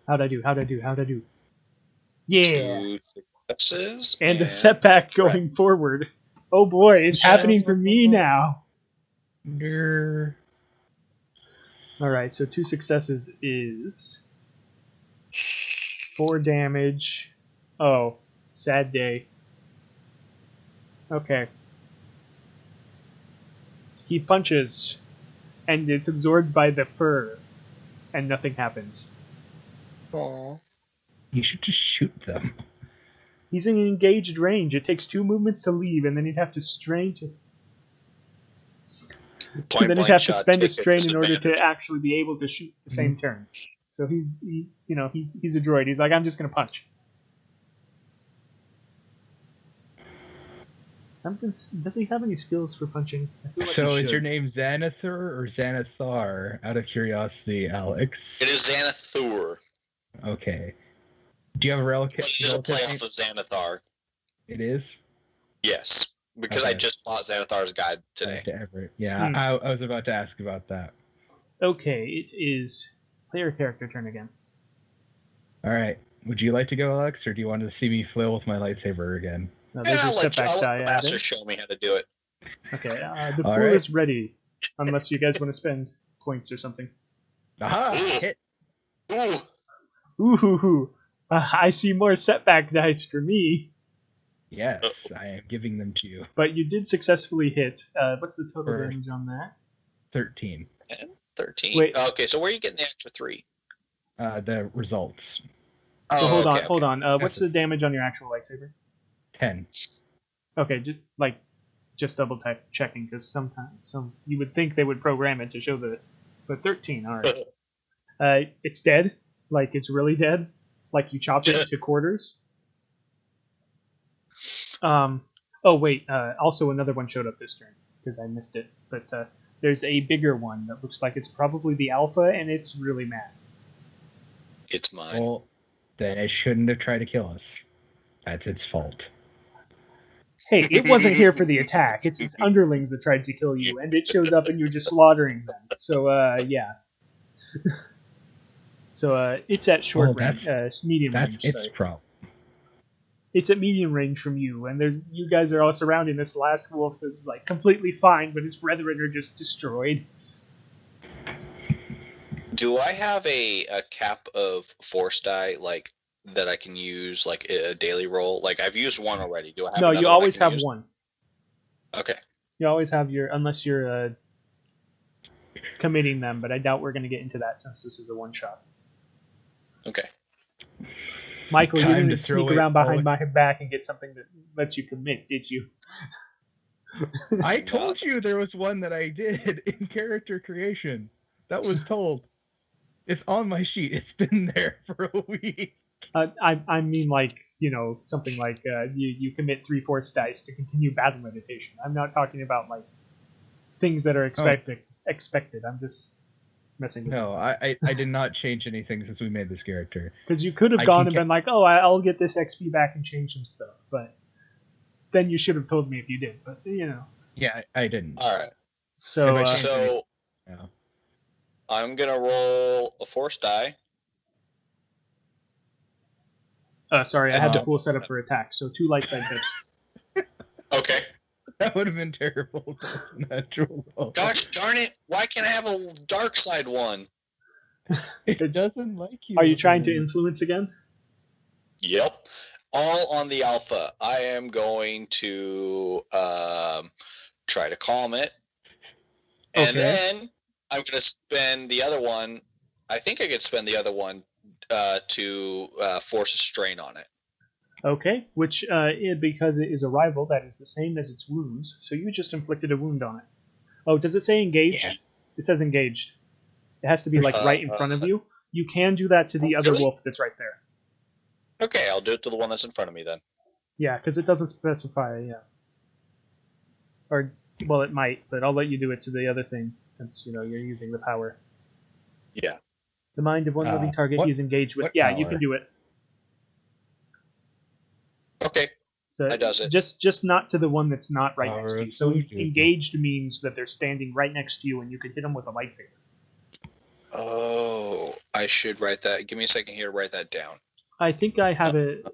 A: How'd I do? Yeah.
B: 2 successes.
A: And a setback going forward. Oh boy, it's happening for me now. Alright, so 2 successes is 4 damage. Oh, sad day. Okay. He punches, and it's absorbed by the fur, and nothing happens.
B: Aww.
C: You should just shoot them.
A: He's in engaged range. It takes 2 movements to leave, and then he'd have to strain to... and then he'd have to spend a strain in order to actually be able to shoot the same turn. So he's a droid. He's like, I'm just going to punch. Does he have any skills for punching? I feel like
C: so is your name Xanathar or Xanathar? Out of curiosity, Alex.
B: It is Xanathur.
C: Okay. Do you have a relative?
B: It is a playoff of Xanathar.
C: It is?
B: Yes. Because I just bought Xanathar's guide today.
C: Yeah, I was about to ask about that.
A: Okay, it is player character turn again.
C: Alright. Would you like to go, Alex, or do you want to see me flail with my lightsaber again?
A: No, those are setback die
B: added. Master show me how to do it.
A: Okay, the pool is ready. Unless you guys want to spend points or something.
C: Aha! Hit!
A: Ooh! I see more setback dice for me.
C: Yes, I am giving them to you.
A: But you did successfully hit. What's the total damage on that?
C: 13.
B: 13?
A: Wait.
B: Okay, so where are you getting the extra 3?
C: The results.
A: So hold on. What's the damage on your actual lightsaber?
C: 10.
A: Okay, just double checking, because sometimes you would think they would program it to show but 13, alright. It's dead. Like, it's really dead. Like, you chopped it into quarters. Oh, wait, also another one showed up this turn, because I missed it. But there's a bigger one that looks like it's probably the alpha, and it's really mad.
B: It's mine.
C: Well, then it shouldn't have tried to kill us. That's its fault.
A: Hey, it wasn't here for the attack. It's its underlings that tried to kill you, and it shows up and you're just slaughtering them. So, yeah. So, it's at short range, medium range.
C: That's its problem.
A: It's at medium range from you, and you guys are all surrounding this last wolf that's like completely fine, but his brethren are just destroyed.
B: Do I have a cap of force die, like, that I can use, like, a daily roll? Like, I've used one already. Do I have
A: No, you always have one.
B: Okay.
A: You always have unless you're committing them, but I doubt we're going to get into that since this is a one-shot.
B: Okay.
A: Michael, you didn't sneak around behind my back and get something that lets you commit, did you?
C: I told you there was one that I did in character creation. That was told. It's on my sheet. It's been there for a week.
A: I mean, like, something like you commit 3 force dice to continue battle meditation. I'm not talking about, like, things that are expected. I'm just messing with
C: No, I did not change anything since we made this character.
A: Because you could have gone and been like, oh, I'll get this XP back and change some stuff. But then you should have told me if you did. But,
C: Yeah, I didn't.
B: All right.
A: So,
C: yeah.
B: I'm going to roll a force die.
A: Sorry, I had the pool set up for attack, so 2 light side dice.
B: Okay.
C: That would have been terrible. Natural.
B: Gosh darn it! Why can't I have a dark side one?
C: It doesn't like you.
A: Are you trying to influence again?
B: Yep. All on the alpha. I am going to try to calm it. And then I'm going to spend the other one. I think I could spend the other one to force a strain on it.
A: Okay, which, because it is a rival, that is the same as its wounds, so you just inflicted a wound on it. Oh, does it say engaged? Yeah. It says engaged. It has to be, right in front of you. You can do that to the other wolf that's right there.
B: Okay, I'll do it to the one that's in front of me then.
A: Yeah, because it doesn't specify, Or, well, it might, but I'll let you do it to the other thing, since, you're using the power.
B: Yeah.
A: The mind of one living target he is engaged with. Yeah, power? You can do it.
B: Okay. So that does it.
A: Just not to the one that's not right next to you. So engaged means that they're standing right next to you and you can hit them with a lightsaber.
B: Oh, I should write that. Give me a second here to write that down.
A: I think I have it.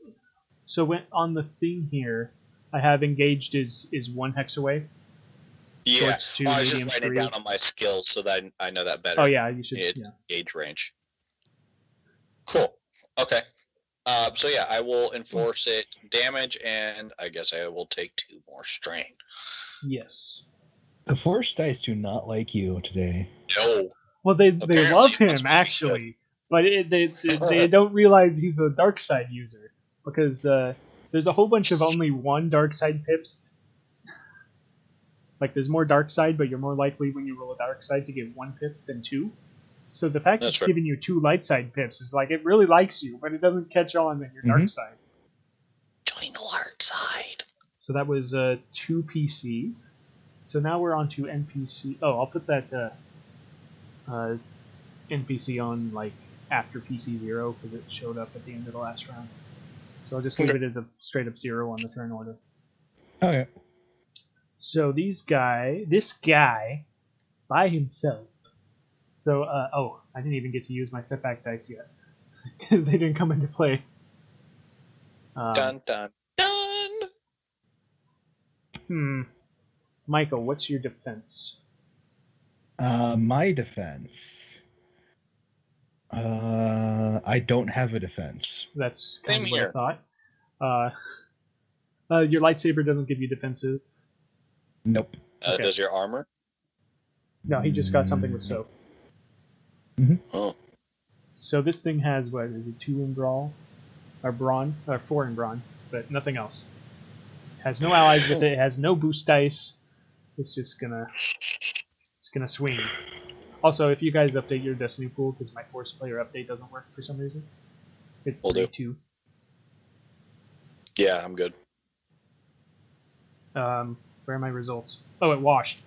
A: So on the thing here, I have engaged is 1 hex away.
B: Yeah, I should write it down on my skills so that I know that better.
A: Oh yeah, you should.
B: It's engage range. Cool. Okay. So yeah, I will enforce it damage, and I guess I will take 2 more strain.
A: Yes.
C: The Force dice do not like you today.
B: No.
A: Well, they love him actually, but they don't realize he's a dark side user because there's a whole bunch of only 1 dark side pips. Like there's more dark side, but you're more likely when you roll a dark side to get 1 pip than 2. So the fact that it's giving you 2 light side pips is like it really likes you, but it doesn't catch on that you're dark side.
B: Join the dark side.
A: So that was 2 PCs. So now we're on to NPC. Oh, I'll put that NPC on like after PC 0 because it showed up at the end of the last round. So I'll just leave it as a straight up 0 on the turn order.
C: Okay.
A: So this guy by himself. So, I didn't even get to use my setback dice yet because they didn't come into play.
B: Dun, dun, dun!
A: Michael, what's your defense?
C: My defense. I don't have a defense.
A: That's kind of what I thought. Your lightsaber doesn't give you defensive.
C: Nope.
B: Okay. Does your armor?
A: No, he just got something with soap.
C: Mm-hmm.
B: Oh.
A: So this thing has, what, is it 2 in brawl? Or brawn? Or 4 in brawn, but nothing else. It has no allies with it, it has no boost dice. It's just gonna swing. Also, if you guys update your Destiny pool, because my Force player update doesn't work for some reason, it's 3-2.
B: Yeah, I'm good.
A: Where are my results? Oh, it washed.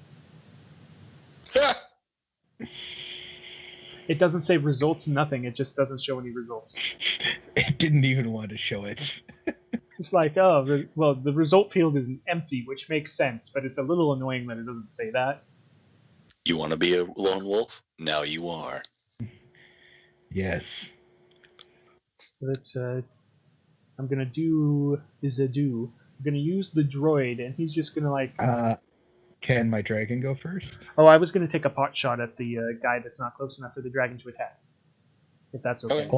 A: It doesn't say results, nothing. It just doesn't show any results.
C: It didn't even want to show it.
A: It's like, the result field is empty, which makes sense, but it's a little annoying that it doesn't say that.
B: You want to be a lone wolf? Now you are.
C: Yes.
A: So that's, I'm gonna do Zadu. I'm gonna use the droid, and he's just gonna
C: Can my dragon go first?
A: Oh, I was gonna take a pot shot at the guy that's not close enough for the dragon to attack. If that's okay.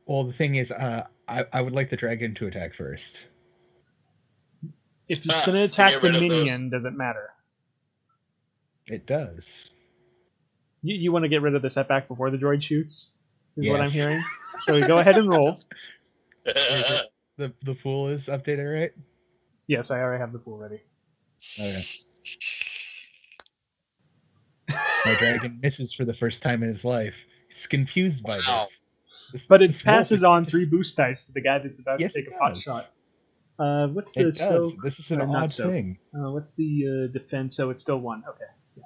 C: Well, the thing is, I would like the dragon to attack first.
A: If it's gonna attack the minion, does it matter?
C: It does.
A: You want to get rid of the setback before the droid shoots? Is what I'm hearing. So we go ahead and roll.
C: The pool is updated, right?
A: Yes, I already have the pool ready.
C: Okay. My dragon misses for the first time in his life. He's confused by this.
A: But it passes on 3 boost dice to the guy that's about to take a pot shot. What's the soak?
C: This is an odd thing.
A: What's the defense? So it's still 1. Okay. Yeah.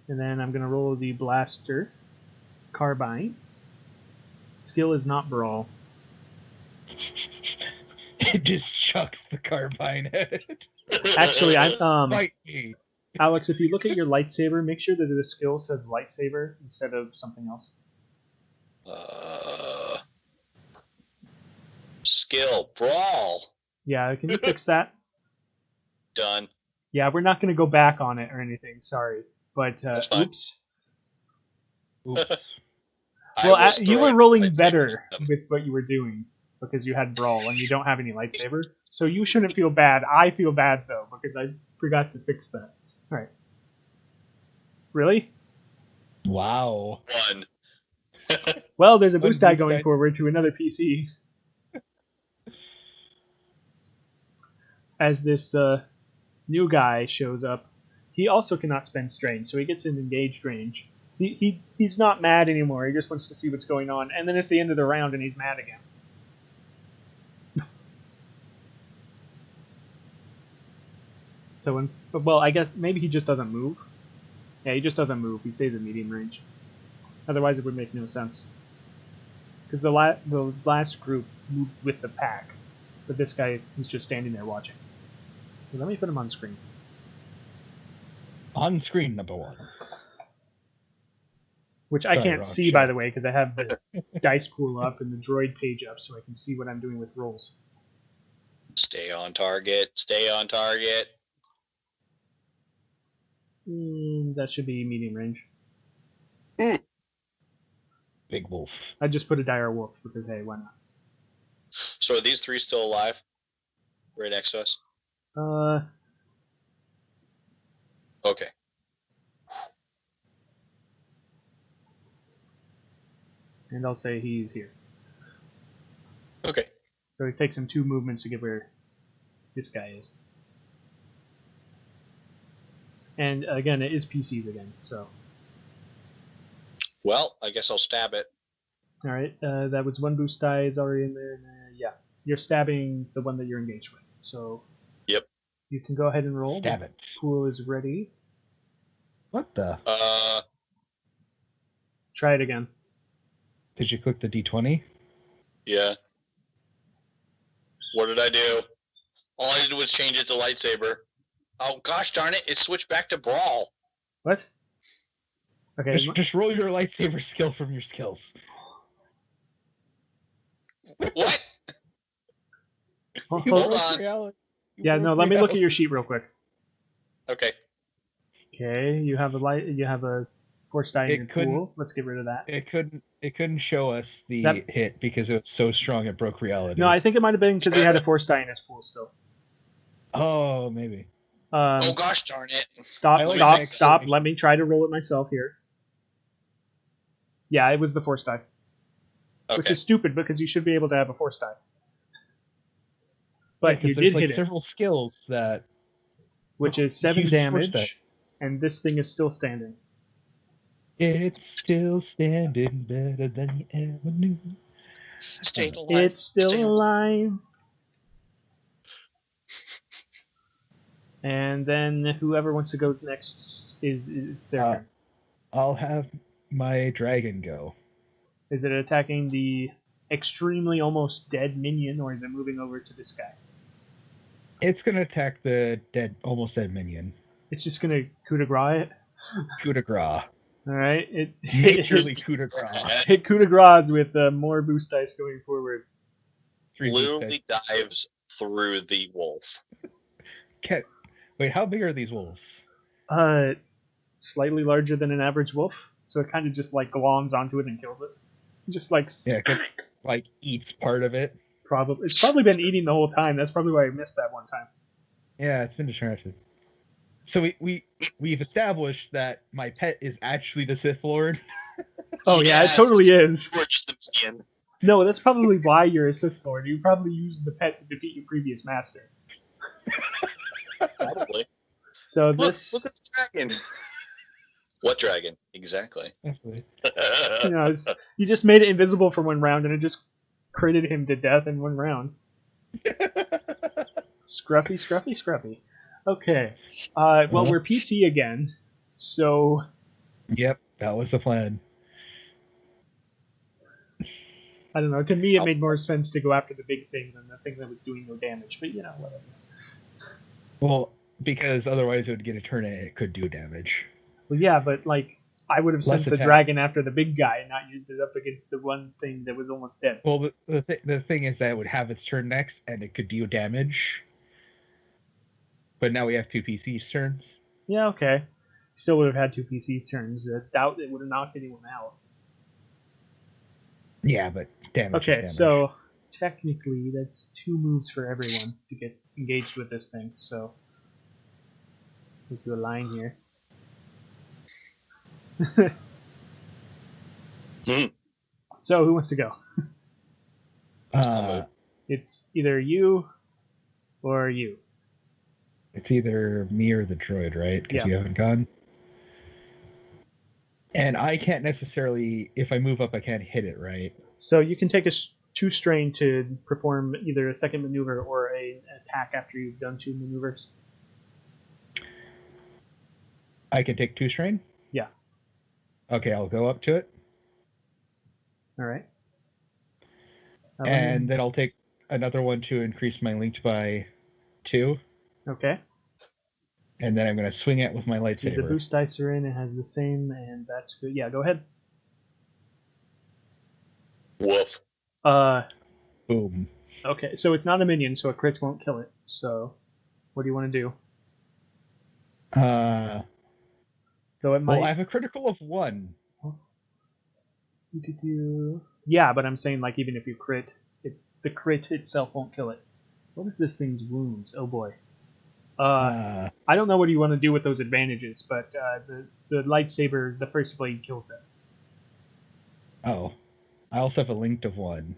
A: And then I'm going to roll the blaster. Carbine. Skill is not brawl.
C: It just chucks the carbine at it.
A: Actually,
C: Fight me.
A: Alex, if you look at your lightsaber, make sure that the skill says lightsaber instead of something else.
B: Skill brawl.
A: Yeah, can you fix that?
B: done.
A: Yeah, we're not going to go back on it or anything. Sorry, but oops.
C: Oops.
A: Well, you were rolling better with what you were doing because you had brawl and you don't have any lightsaber, so you shouldn't feel bad. I feel bad though because I forgot to fix that. All right. Really?
C: Wow.
B: One.
A: Well, there's a boost die going forward to another PC. As this new guy shows up, he also cannot spend strain, so he gets in engaged range. He's not mad anymore. He just wants to see what's going on, and then it's the end of the round, and he's mad again. So, well, I guess maybe he just doesn't move. Yeah, he just doesn't move. He stays in medium range. Otherwise, it would make no sense. Because the last group moved with the pack, but this guy is just standing there watching. So let me put him on screen.
C: On screen, number 1.
A: Which I can't see, by the way, because I have the dice pool up and the droid page up, so I can see what I'm doing with rolls.
B: Stay on target. Stay on target.
A: That should be medium range.
C: Big wolf.
A: I just put a dire wolf because, hey, why not?
B: So are these 3 still alive? Right next to us? Okay.
A: And I'll say he's here.
B: Okay.
A: So it takes him 2 movements to get where this guy is. And again, it is PCs again, so.
B: Well, I guess I'll stab it.
A: Alright, that was 1 boost die is already in there. Yeah, you're stabbing the one that you're engaged with. So.
B: Yep.
A: You can go ahead and roll.
C: Stab it.
A: Pool is ready.
C: What the?
A: Try it again.
C: Did you click the D20?
B: Yeah. What did I do? All I did was change it to lightsaber. Oh, gosh darn it. It switched back to brawl.
A: What? Okay.
C: Just roll your lightsaber skill from your skills.
B: What?
A: Hold on. Yeah, no, let me look at your sheet real quick.
B: Okay.
A: Okay, you have a force die in your pool. Let's get rid of that.
C: It couldn't show us the hit because it was so strong it broke reality.
A: No, I think it might have been because he had a force die in his pool still.
C: Oh, maybe.
B: Oh gosh darn it.
A: Stop. Let me try to roll it myself here. Yeah, it was the force die. Okay. Which is stupid because you should be able to have a force die. But you did hit
C: several skills that...
A: Which is 7 damage, and this thing is still standing.
C: It's still standing better than you ever knew.
B: Stay alive.
A: It's still alive. And then whoever wants to go next it's their turn.
C: I'll have my dragon go.
A: Is it attacking the extremely almost dead minion, or is it moving over to this guy?
C: It's gonna attack the almost dead minion.
A: It's just gonna coup de grace it?
C: Coup de grace.
A: Alright.
C: It coup de grace.
A: Hit coup de grace with more boost dice going forward.
B: Literally dives through the wolf.
C: Wait, how big are these wolves?
A: Slightly larger than an average wolf, so it kind of just like gloms onto it and kills it. Just like
C: eats part of it.
A: Probably it's probably been eating the whole time. That's probably why I missed that one time.
C: Yeah, it's been distracted. So we've established that my pet is actually the Sith Lord.
A: Oh yeah, it totally is.
B: The skin.
A: No, that's probably why you're a Sith Lord. You probably used the pet to defeat your previous master.
B: Probably.
A: So
B: look at the dragon. What dragon? Exactly.
A: You just made it invisible for 1 round, and it just critted him to death in 1 round. Scruffy. Okay. Well, we're PC again, so...
C: Yep, that was the plan.
A: I don't know. To me, it made more sense to go after the big thing than the thing that was doing no damage, but whatever.
C: Well, because otherwise it would get a turn and it could do damage.
A: Well, yeah, but I would have sent the dragon after the big guy and not used it up against the one thing that was almost dead.
C: Well, the thing is that it would have its turn next and it could do damage. But now we have 2 PC turns.
A: Yeah, okay. Still would have had 2 PC turns. I doubt it would have knocked anyone out.
C: Yeah, but damage
A: Okay,
C: is damage.
A: so technically that's 2 moves for everyone to get engaged with this thing. So we'll do a line here. So who wants to go? It's either you or you.
C: It's either me or the droid, right? Because you haven't gone. And I can't necessarily, if I move up, I can't hit it, right?
A: So you can take a 2 strain to perform either a second maneuver or an attack after you've done 2 maneuvers.
C: I can take 2 strain?
A: Yeah.
C: Okay, I'll go up to it.
A: All right.
C: And then I'll take another one to increase my length by 2.
A: Okay.
C: And then I'm going to swing it with my lightsaber.
A: See, the boost dice are in. It has the same, and that's good. Yeah, go ahead.
B: Woof.
C: Boom.
A: Okay, so it's not a minion, so a crit won't kill it. So, what do you want to do? So it might...
C: Well, I have a critical of 1.
A: Yeah, but I'm saying, like, even if you crit, the crit itself won't kill it. What is this thing's wounds? Oh boy. I don't know what you want to do with those advantages, but the lightsaber, the first blade kills it.
C: Oh. I also have a linked of 1.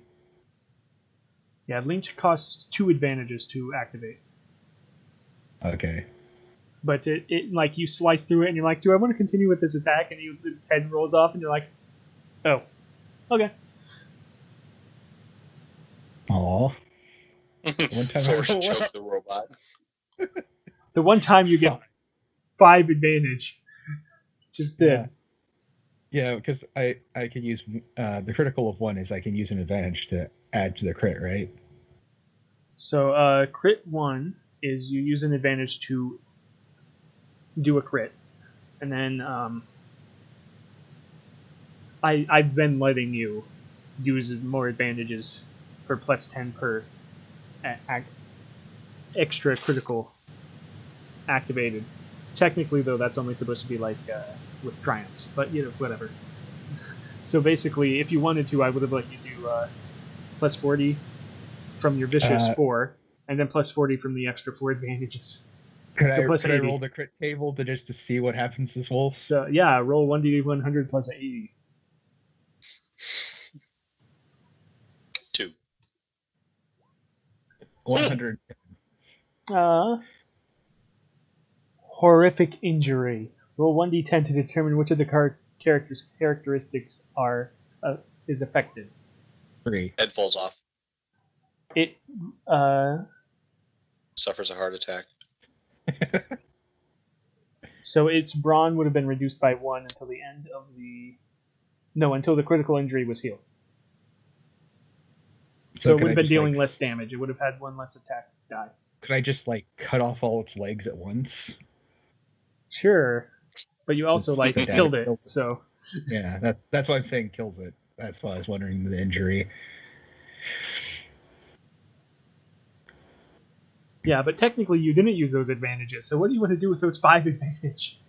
A: Yeah, linked costs 2 advantages to activate.
C: Okay.
A: But it like, you slice through it and you're like, do I want to continue with this attack? And its head rolls off and you're like, oh, okay.
C: Aww.
B: One time Force choke the robot.
A: The one time you get 5 advantage. Just did.
C: Yeah, because I can use the critical of 1 is I can use an advantage to add to the crit, right?
A: So crit 1 is you use an advantage to do a crit, and then I've been letting you use more advantages for plus 10 per extra critical activated. Technically, though, that's only supposed to be like with triumphs, but you know, whatever. So basically, if you wanted to, I would have let you do plus 40 from your vicious 4, and then plus 40 from the extra 4 advantages.
C: Could I roll the crit table to see what happens this wolf?
A: So yeah, roll 1d100 plus 80.
B: 2.
C: 100.
A: Horrific injury. Roll 1d10 to determine which of the characteristics is affected.
C: 3.
B: Head falls off.
A: It
B: suffers a heart attack.
A: So its brawn would have been reduced by 1 until the end of until the critical injury was healed. So it would have been dealing less damage. It would have had 1 less attack die.
C: Could I just cut off all its legs at once?
A: Sure, but you also killed it. So
C: yeah, that's why I'm saying kills it. That's why I was wondering the injury.
A: Yeah, but technically you didn't use those advantages. So what do you want to do with those 5 advantage?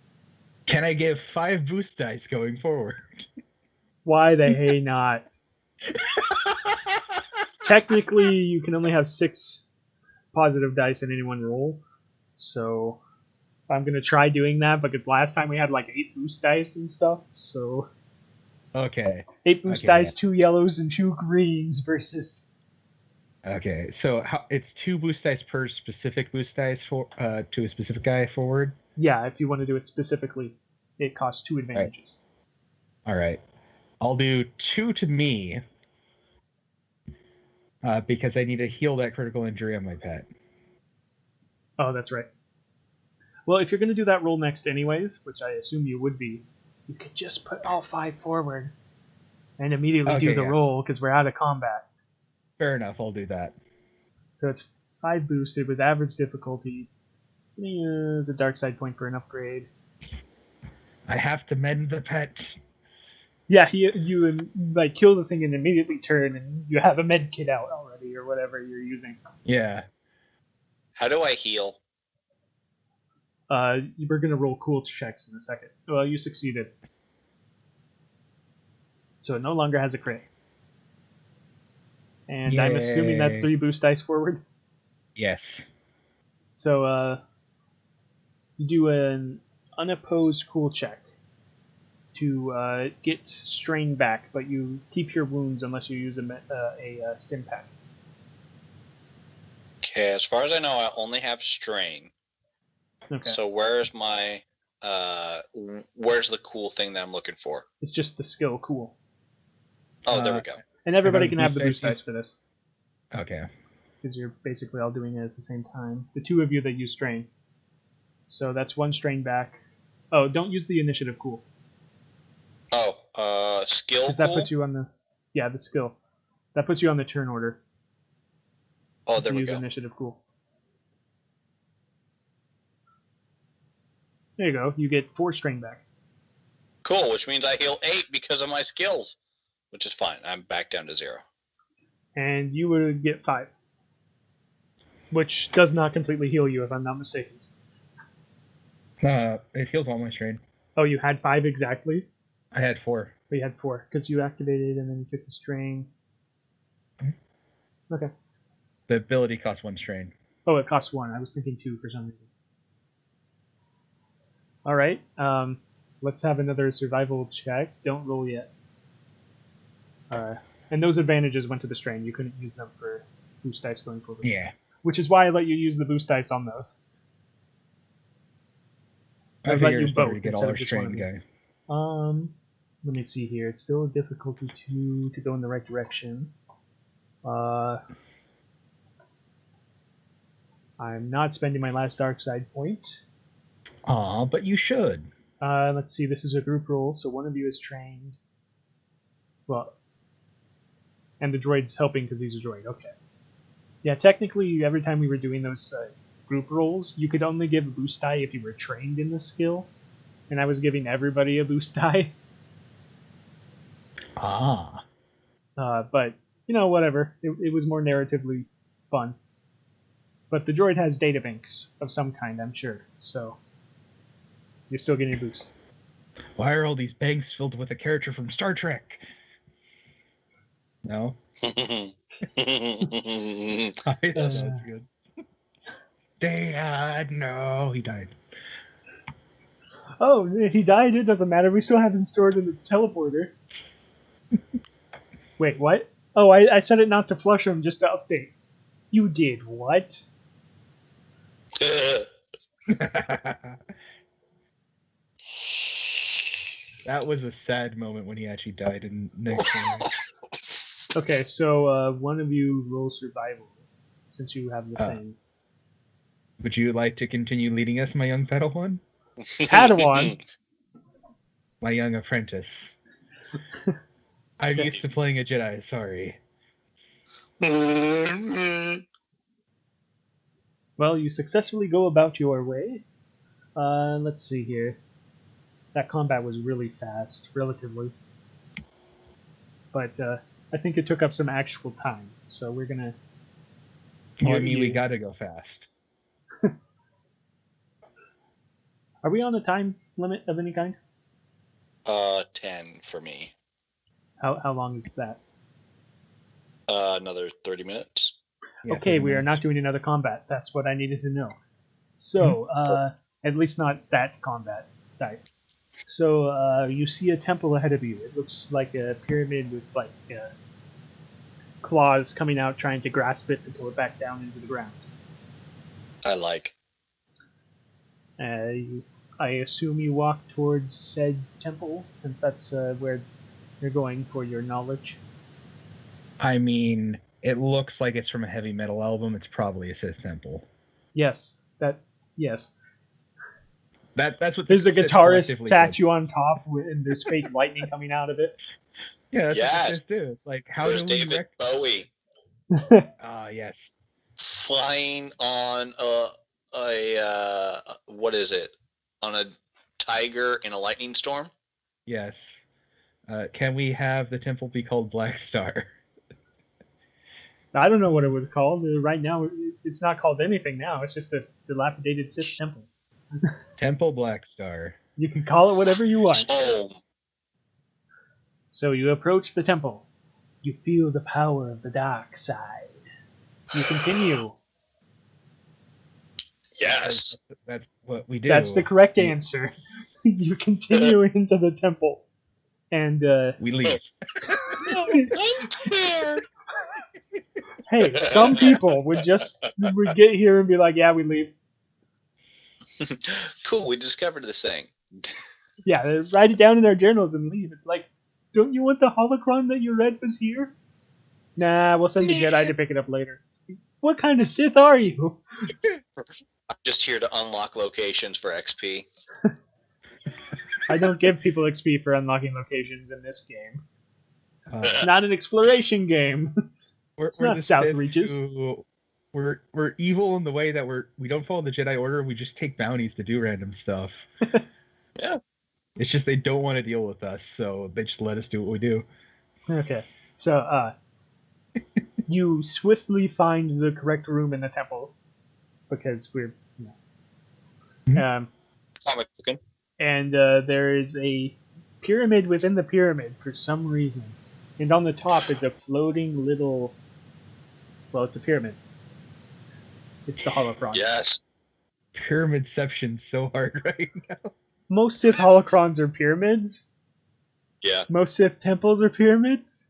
C: Can I give 5 boost dice going forward?
A: Why the hey not? Technically, you can only have 6 positive dice in any one roll. So I'm going to try doing that, because last time we had 8 boost dice and stuff. So
C: okay.
A: 8 boost dice, 2 yellows, and 2 greens versus...
C: Okay, so it's 2 boost dice per specific boost dice to a specific guy forward?
A: Yeah, if you want to do it specifically, it costs 2 advantages.
C: All right. I'll do 2 to me, because I need to heal that critical injury on my pet.
A: Oh, that's right. Well, if you're going to do that roll next anyways, which I assume you would be, you could just put all 5 forward and immediately do the roll, because we're out of combat.
C: Fair enough, I'll do that.
A: So it's 5 boost. It was average difficulty. It's a dark side point for an upgrade.
C: I have to mend the pet.
A: Yeah, you kill the thing and immediately turn, and you have a med kit out already, or whatever you're using.
C: Yeah.
B: How do I heal?
A: We're gonna roll cool checks in a second. Well, you succeeded, so it no longer has a Krayt. And I'm assuming that's 3 boost dice forward.
C: Yes.
A: So you do an unopposed cool check to get strain back, but you keep your wounds unless you use a stim pack.
B: Okay, as far as I know, I only have strain.
A: Okay.
B: So where's my where's the cool thing that I'm looking for?
A: It's just the skill cool.
B: Oh, there we go.
A: And everybody can have the boost dice for this.
C: Okay.
A: Because you're basically all doing it at the same time. The 2 of you that use strain. So that's 1 strain back. Oh, don't use the initiative cool.
B: Oh, skill cool?
A: Because that puts you on the... Yeah, the skill. That puts you on the turn order.
B: Oh, there we
A: use
B: go.
A: Initiative cool. There you go. You get 4 strain back.
B: Cool, which means I heal 8 because of my skills. Which is fine. I'm back down to 0.
A: And you would get 5. Which does not completely heal you, if I'm not mistaken.
C: It heals all my strain.
A: Oh, you had 5 exactly?
C: I had 4.
A: But you had 4, because you activated and then you took the strain. Okay.
C: The ability costs 1 strain.
A: Oh, it costs 1. I was thinking 2 for some reason. Alright, let's have another survival check. Don't roll yet. And those advantages went to the strain. You couldn't use them for boost dice going forward.
C: Yeah.
A: Which is why I let you use the boost dice on those.
C: I let you both to get all our strain guy.
A: Let me see here. It's still a difficulty 2 to go in the right direction. I'm not spending my last dark side point.
C: Aw, but you should.
A: Let's see. This is a group roll, so one of you is trained. Well, and the droid's helping because he's a droid. Okay. Yeah, technically, every time we were doing those group rolls, you could only give a boost die if you were trained in the skill, and I was giving everybody a boost die.
C: Ah.
A: But, you know, whatever. It was more narratively fun. But the droid has data banks of some kind, I'm sure, so you're still getting a boost.
C: Why are all these banks filled with a character from Star Trek? No? I thought that was good. Data, no, he died.
A: Oh, he died? It doesn't matter. We still have him stored in the teleporter. Wait, what? Oh, I said it not to flush him, just to update. You did what?
C: That was a sad moment when he actually died in next time.
A: Okay, so one of you roll survival, since you have the same.
C: Would you like to continue leading us, my young Padawan?
A: Padawan?
C: My young apprentice. I'm used to playing a Jedi, sorry.
A: Well, you successfully go about your way. Let's see here. That combat was really fast, relatively. But I think it took up some actual time, so we're gonna...
C: Well, I mean, we gotta go fast.
A: Are we on a time limit of any kind?
B: 10 for me.
A: How long is that?
B: Another 30 minutes.
A: Yeah, okay, we are not doing another combat. That's what I needed to know. So, at least not that combat style. So, you see a temple ahead of you. It looks like a pyramid with, like, claws coming out trying to grasp it to pull it back down into the ground.
B: I like.
A: I assume you walk towards said temple, since that's where you're going for your knowledge.
C: I mean, it looks like it's from a heavy metal album. It's probably a Sith temple.
A: Yes, yes.
C: That's what
A: there's a guitarist statue on top, and there's fake lightning coming out of it.
C: Yeah, that's what Sith do. It's like, how
B: there's
C: do we
B: David Bowie.
C: Yes.
B: Flying on what is it? On a tiger in a lightning storm?
C: Yes. Can we have the temple be called Black Star?
A: I don't know what it was called. Right now, it's not called anything now. It's just a dilapidated Sith temple.
C: Temple Black Star.
A: You can call it whatever you want.
B: Home.
A: So you approach the temple. You feel the power of the dark side. You continue.
B: Yes.
C: That's what we do.
A: That's the correct answer. You continue into the temple. And
C: We leave.
B: I'm scared.
A: hey, some people would get here and be like, yeah, we leave.
B: Cool, we discovered this thing.
A: Yeah, they write it down in their journals and leave. It's like, don't you want the holocron that you read was here? Nah, we'll send the Jedi to pick it up later. What kind of Sith are you?
B: I'm just here to unlock locations for XP.
A: I don't give people XP for unlocking locations in this game. It's not an exploration game. It's not South Reaches.
C: We're evil in the way that we don't follow the Jedi Order. We just take bounties to do random stuff.
B: Yeah.
C: It's just they don't want to deal with us, so they just let us do what we do.
A: Okay. So, you swiftly find the correct room in the temple because we're,
B: Comic booking.
A: and there is a pyramid within the pyramid for some reason, and on the top is a floating little. Well, it's a pyramid. It's the holocron.
B: Yes.
C: Pyramidception so hard right now.
A: Most Sith holocrons are pyramids.
B: Yeah.
A: Most Sith temples are pyramids.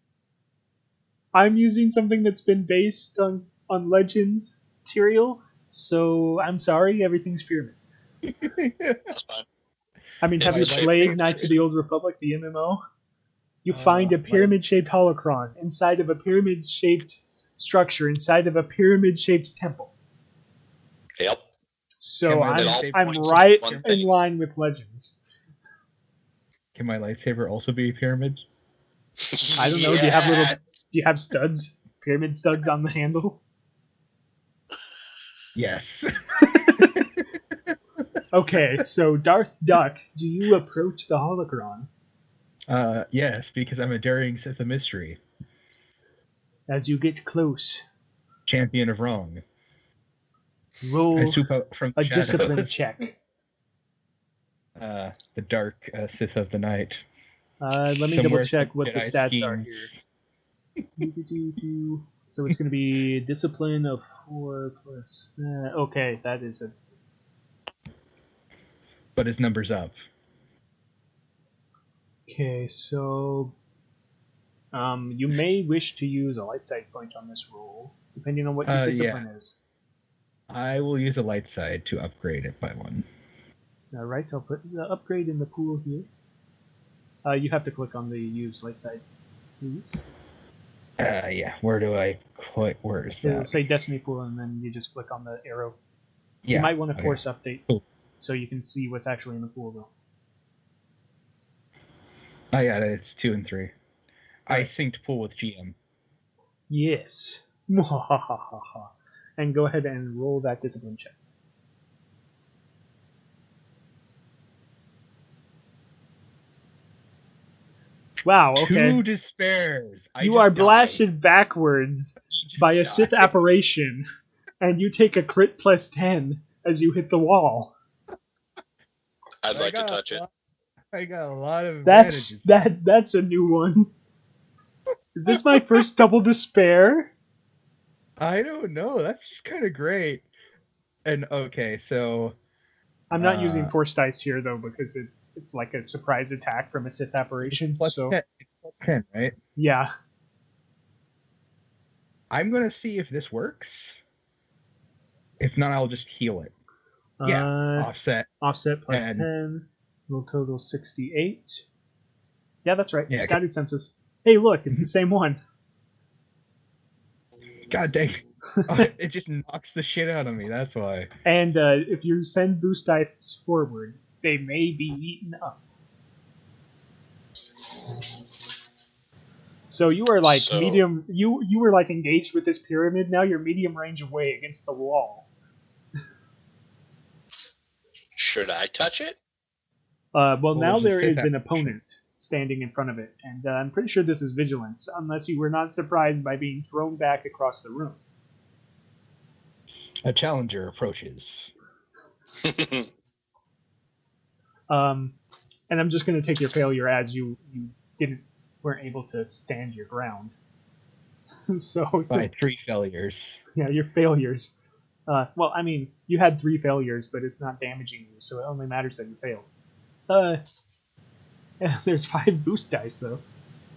A: I'm using something that's been based on Legends material, so I'm sorry, everything's pyramids.
B: That's fine.
A: I mean, have you played Knights of the Old Republic, the MMO? You find a pyramid-shaped holocron inside of a pyramid-shaped structure, inside of a pyramid-shaped temple.
B: Yep.
A: So I'm right in line with Legends.
C: Can my lightsaber also be a pyramid?
A: I don't know. Do you have studs? Pyramid studs on the handle?
C: Yes.
A: Okay, so Darth Duck, do you approach the holocron?
C: Yes, because I'm a daring Sith of mystery.
A: As you get close,
C: Champion of wrong.
A: roll
C: I swoop out from the
A: a
C: shadows.
A: discipline check.
C: The dark Sith of the night.
A: Let me
C: Somewhere
A: double check
C: some
A: what the
C: Jedi
A: stats are
C: schemes.
A: here. So it's going to be discipline of 4 plus. Okay, that is a.
C: But his number's up.
A: Okay, so you may wish to use a light side point on this roll, depending on what your discipline is.
C: I will use a light side to upgrade it by 1.
A: All right, I'll put the upgrade in the pool here. You have to click on the use light side, please.
C: Yeah. Where do I click? Where is that?
A: Say Destiny pool, and then you just click on the arrow.
C: Yeah.
A: You might want to force update,
C: Cool.
A: so you can see what's actually in the pool, though.
C: I got it. It's 2 and 3. I synced pool with GM.
A: Yes. And go ahead and roll that discipline check. Wow, okay.
C: 2 despairs.
A: You are blasted backwards by a Sith apparition, and you take a crit plus 10 as you hit the wall.
B: I'd like to touch it.
C: I got a lot of
A: That's a new one. Is this my first double despair?
C: I don't know. That's just kind of great. And okay, so
A: I'm not using force dice here though because it's like a surprise attack from a Sith apparition.
C: It's plus 10, right?
A: Yeah.
C: I'm gonna see if this works. If not, I'll just heal it. Offset.
A: Offset plus 10. Will total 68. Yeah, that's right.
C: Yeah,
A: Scattered senses. Hey, look, it's the same one.
C: God dang. It just knocks the shit out of me, that's why.
A: And if you send boost dice forward, they may be eaten up. So you are like medium. You were like engaged with this pyramid. Now you're medium range away against the wall.
B: Should I touch it?
A: Well, now there is an opponent standing in front of it, and I'm pretty sure this is vigilance, unless you were not surprised by being thrown back across the room.
C: A challenger approaches.
A: And I'm just going to take your failure as you weren't able to stand your ground. So
C: by 3 failures.
A: Yeah, your failures. Well, I mean, you had 3 failures, but it's not damaging you, so it only matters that you failed. There's 5 boost dice though.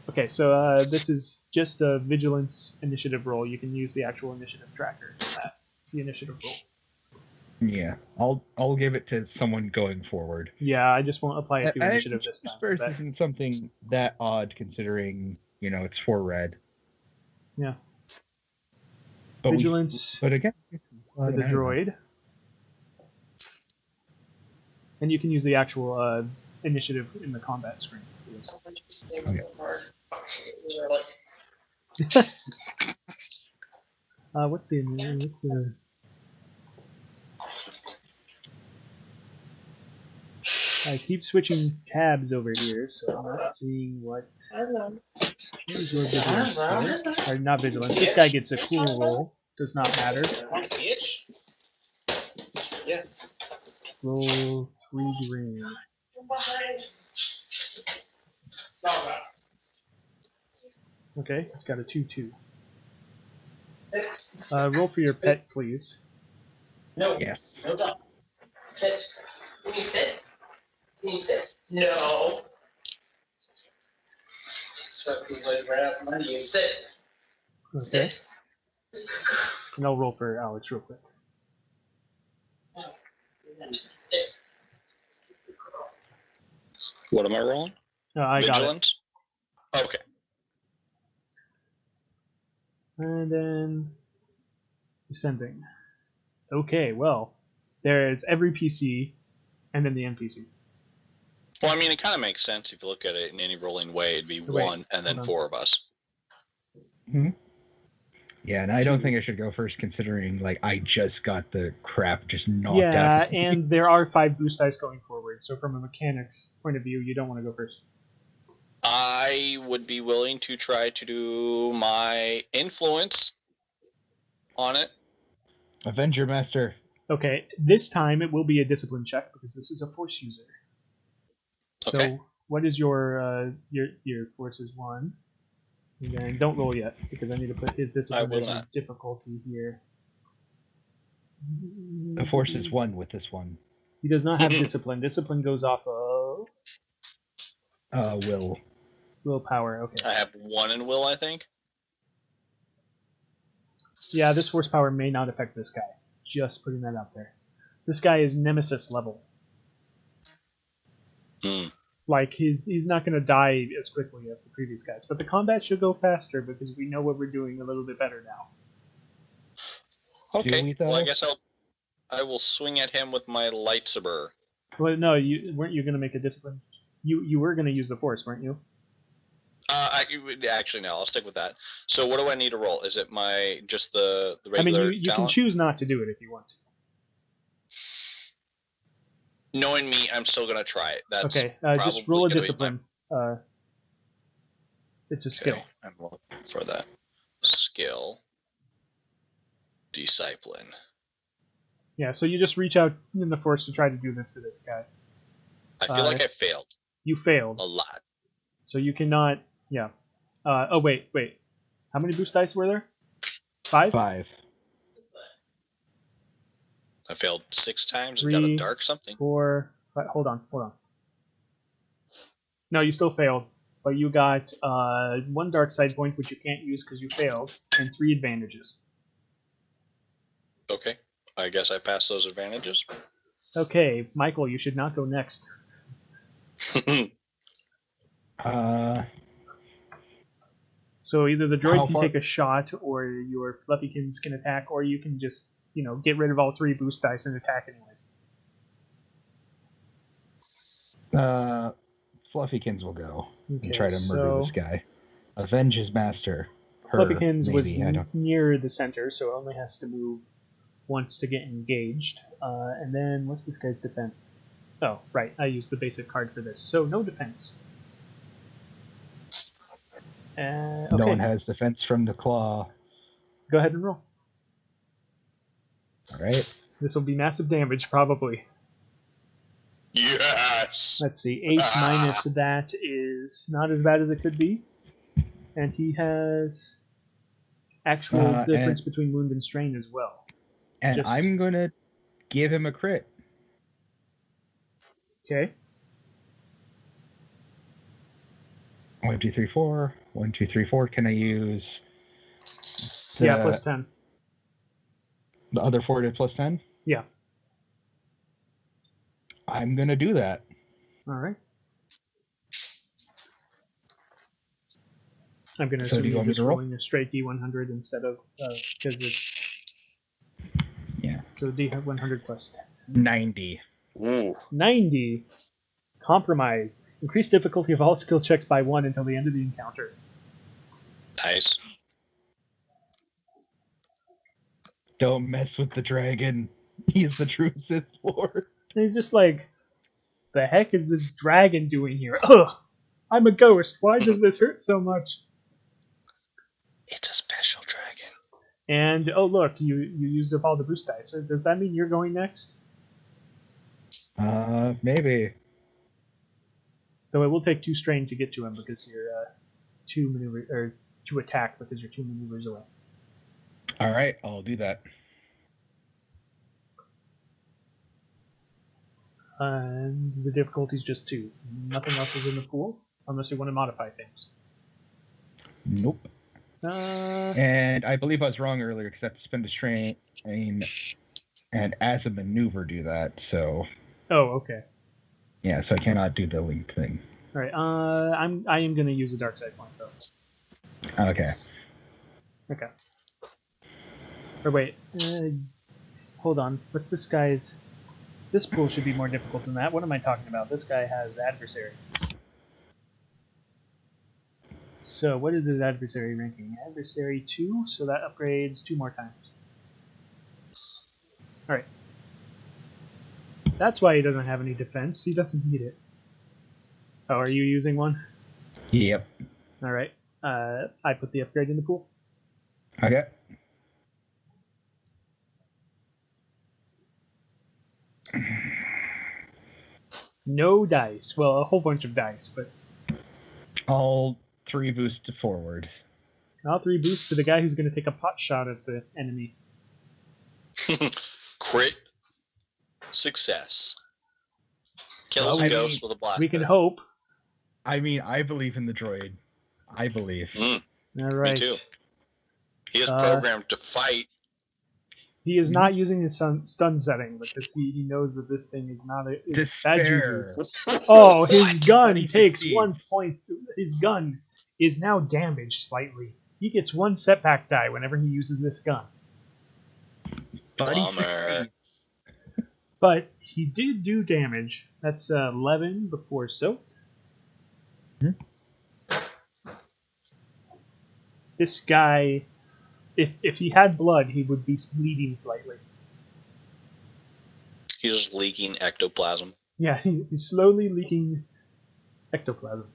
A: Okay, so this is just a vigilance initiative roll. You can use the actual initiative tracker for that. The initiative roll.
C: Yeah, I'll give it to someone going forward.
A: Yeah, I just won't apply it to initiative this time.
C: First isn't something that odd considering, it's 4 red.
A: Yeah.
C: But
A: vigilance
C: but again,
A: for the droid. And you can use the actual initiative in the combat screen.
C: Okay.
A: What's the I keep switching tabs over here, so I'm not seeing what is your vigilance. Or not vigilance. This guy gets a cool roll. Does not matter.
B: Yeah.
A: Roll 3 green. Okay, it's got a 2-2. Roll for your pet, please.
B: No.
C: Yes.
B: No problem. Sit. Can you sit? Can you sit? No. Sit.
A: Okay.
B: Sit.
A: And I'll roll for Alex real quick.
B: Sit. What am I rolling?
A: I
B: Vigilance?
A: got it.
B: Okay.
A: And then descending. Okay, well, there's every PC and then the NPC.
B: Well, I mean, it kind of makes sense if you look at it in any rolling way. It'd be 1 and then 4 of us.
C: Mm-hmm. Yeah, and I don't think I should go first considering, I just got the crap just knocked out.
A: Yeah, and there are 5 boost dice going forward, so from a mechanics point of view, you don't want to go first.
B: I would be willing to try to do my influence on it.
C: Avenger Master.
A: Okay, this time it will be a discipline check because this is a force user.
B: Okay.
A: So what is your force is 1? And then don't roll yet because I need to put his discipline as a difficulty here.
C: The force is 1 with this one.
A: He does not have discipline. Discipline goes off of willpower. Okay.
B: I have 1 in will, I think.
A: Yeah, this force power may not affect this guy. Just putting that out there. This guy is Nemesis level. Like he's not going to die as quickly as the previous guys, but the combat should go faster because we know what we're doing a little bit better now.
B: Okay. Well, I guess I will swing at him with my lightsaber.
A: Well, no, weren't you going to make a discipline? You were going to use the force, weren't you?
B: Actually, no. I'll stick with that. So, what do I need to roll? Is it just the regular?
A: I mean, you can choose not to do it if you want to.
B: Knowing me, I'm still going to try it. That's
A: okay. Just roll a discipline. It's a skill.
B: I'm looking for that skill. Discipline.
A: Yeah. So you just reach out in the force to try to do this to this guy.
B: I feel like I failed.
A: You failed
B: a lot.
A: So you cannot. Yeah. Oh wait. How many boost dice were there? 5?
C: 5.
B: I failed 6 times
A: 3,
B: and got a dark something.
A: 4. Hold on. No, you still failed, but you got 1 dark side point which you can't use because you failed, and 3 advantages.
B: Okay, I guess I passed those advantages.
A: Okay, Michael, you should not go next. So either the droid can take a shot, or your Fluffykins can attack, or you can just, get rid of all 3 boost dice and attack anyways.
C: Fluffykins will go and try to murder this guy. Avenge his master.
A: Fluffykins was near the center, so it only has to move once to get engaged. And then, what's this guy's defense? Oh, right, I used the basic card for this. So, no defense. Okay.
C: No one has defense from the claw.
A: Go ahead and roll.
C: All right.
A: This will be massive damage, probably.
B: Yes!
A: Let's see, 8 minus that is not as bad as it could be. And he has actual difference between wound and strain as well.
C: And I'm going to give him a crit.
A: Okay.
C: 1, 2, 3, 4. 1, 2, 3, 4. Can I use...
A: Yeah, plus 10.
C: The other 4 to plus 10?
A: Yeah.
C: I'm going to do that.
A: All right. I'm going to assume you're just rolling a straight D100 instead of... because it's...
C: Yeah.
A: So D100 plus
C: 10. 90.
B: Ooh.
A: 90. Compromise. Increase difficulty of all skill checks by 1 until the end of the encounter.
B: Nice.
C: Don't mess with the dragon. He's the true Sith Lord.
A: And he's just like, the heck is this dragon doing here? Ugh! I'm a ghost. Why does this hurt so much?
B: It's a special dragon.
A: And, oh look, you used up all the boost dice. So does that mean you're going next?
C: Maybe.
A: Though it will take 2 strain to get to him because you're 2 attack because you're 2 maneuvers away.
C: All right, I'll do that.
A: And the difficulty is just 2. Nothing else is in the pool unless you want to modify things.
C: Nope. And I believe I was wrong earlier because I have to spend a strain and as a maneuver do that. So.
A: Oh, okay.
C: Yeah, so I cannot do the link thing.
A: All right. I am going to use a dark side point though.
C: Okay.
A: Okay. Or wait. Hold on. What's this guy's? This pool should be more difficult than that. What am I talking about? This guy has adversary. So what is his adversary ranking? Adversary 2, so that upgrades 2 more times. Alright. That's why he doesn't have any defense. He doesn't need it. Oh, are you using one?
C: Yep.
A: Alright. I put the upgrade in the pool.
C: Okay.
A: No dice. Well, a whole bunch of dice, but...
C: All 3 boosts forward.
A: All 3 boosts to the guy who's going to take a pot shot at the enemy.
B: Crit. Success. Kills a ghost with a blast.
A: We can hope.
C: I mean, I believe in the droid. I believe.
A: All right.
B: Me too. He is programmed to fight.
A: He is not using his stun setting because he knows that this thing is not a bad juju. Oh, his gun takes 1 point. His gun is now damaged slightly. He gets 1 setback die whenever he uses this gun.
B: Bummer.
A: But he did do damage. That's 11 before soak. This guy, if he had blood, he would be bleeding slightly.
B: He's just leaking ectoplasm.
A: Yeah, he's slowly leaking ectoplasm.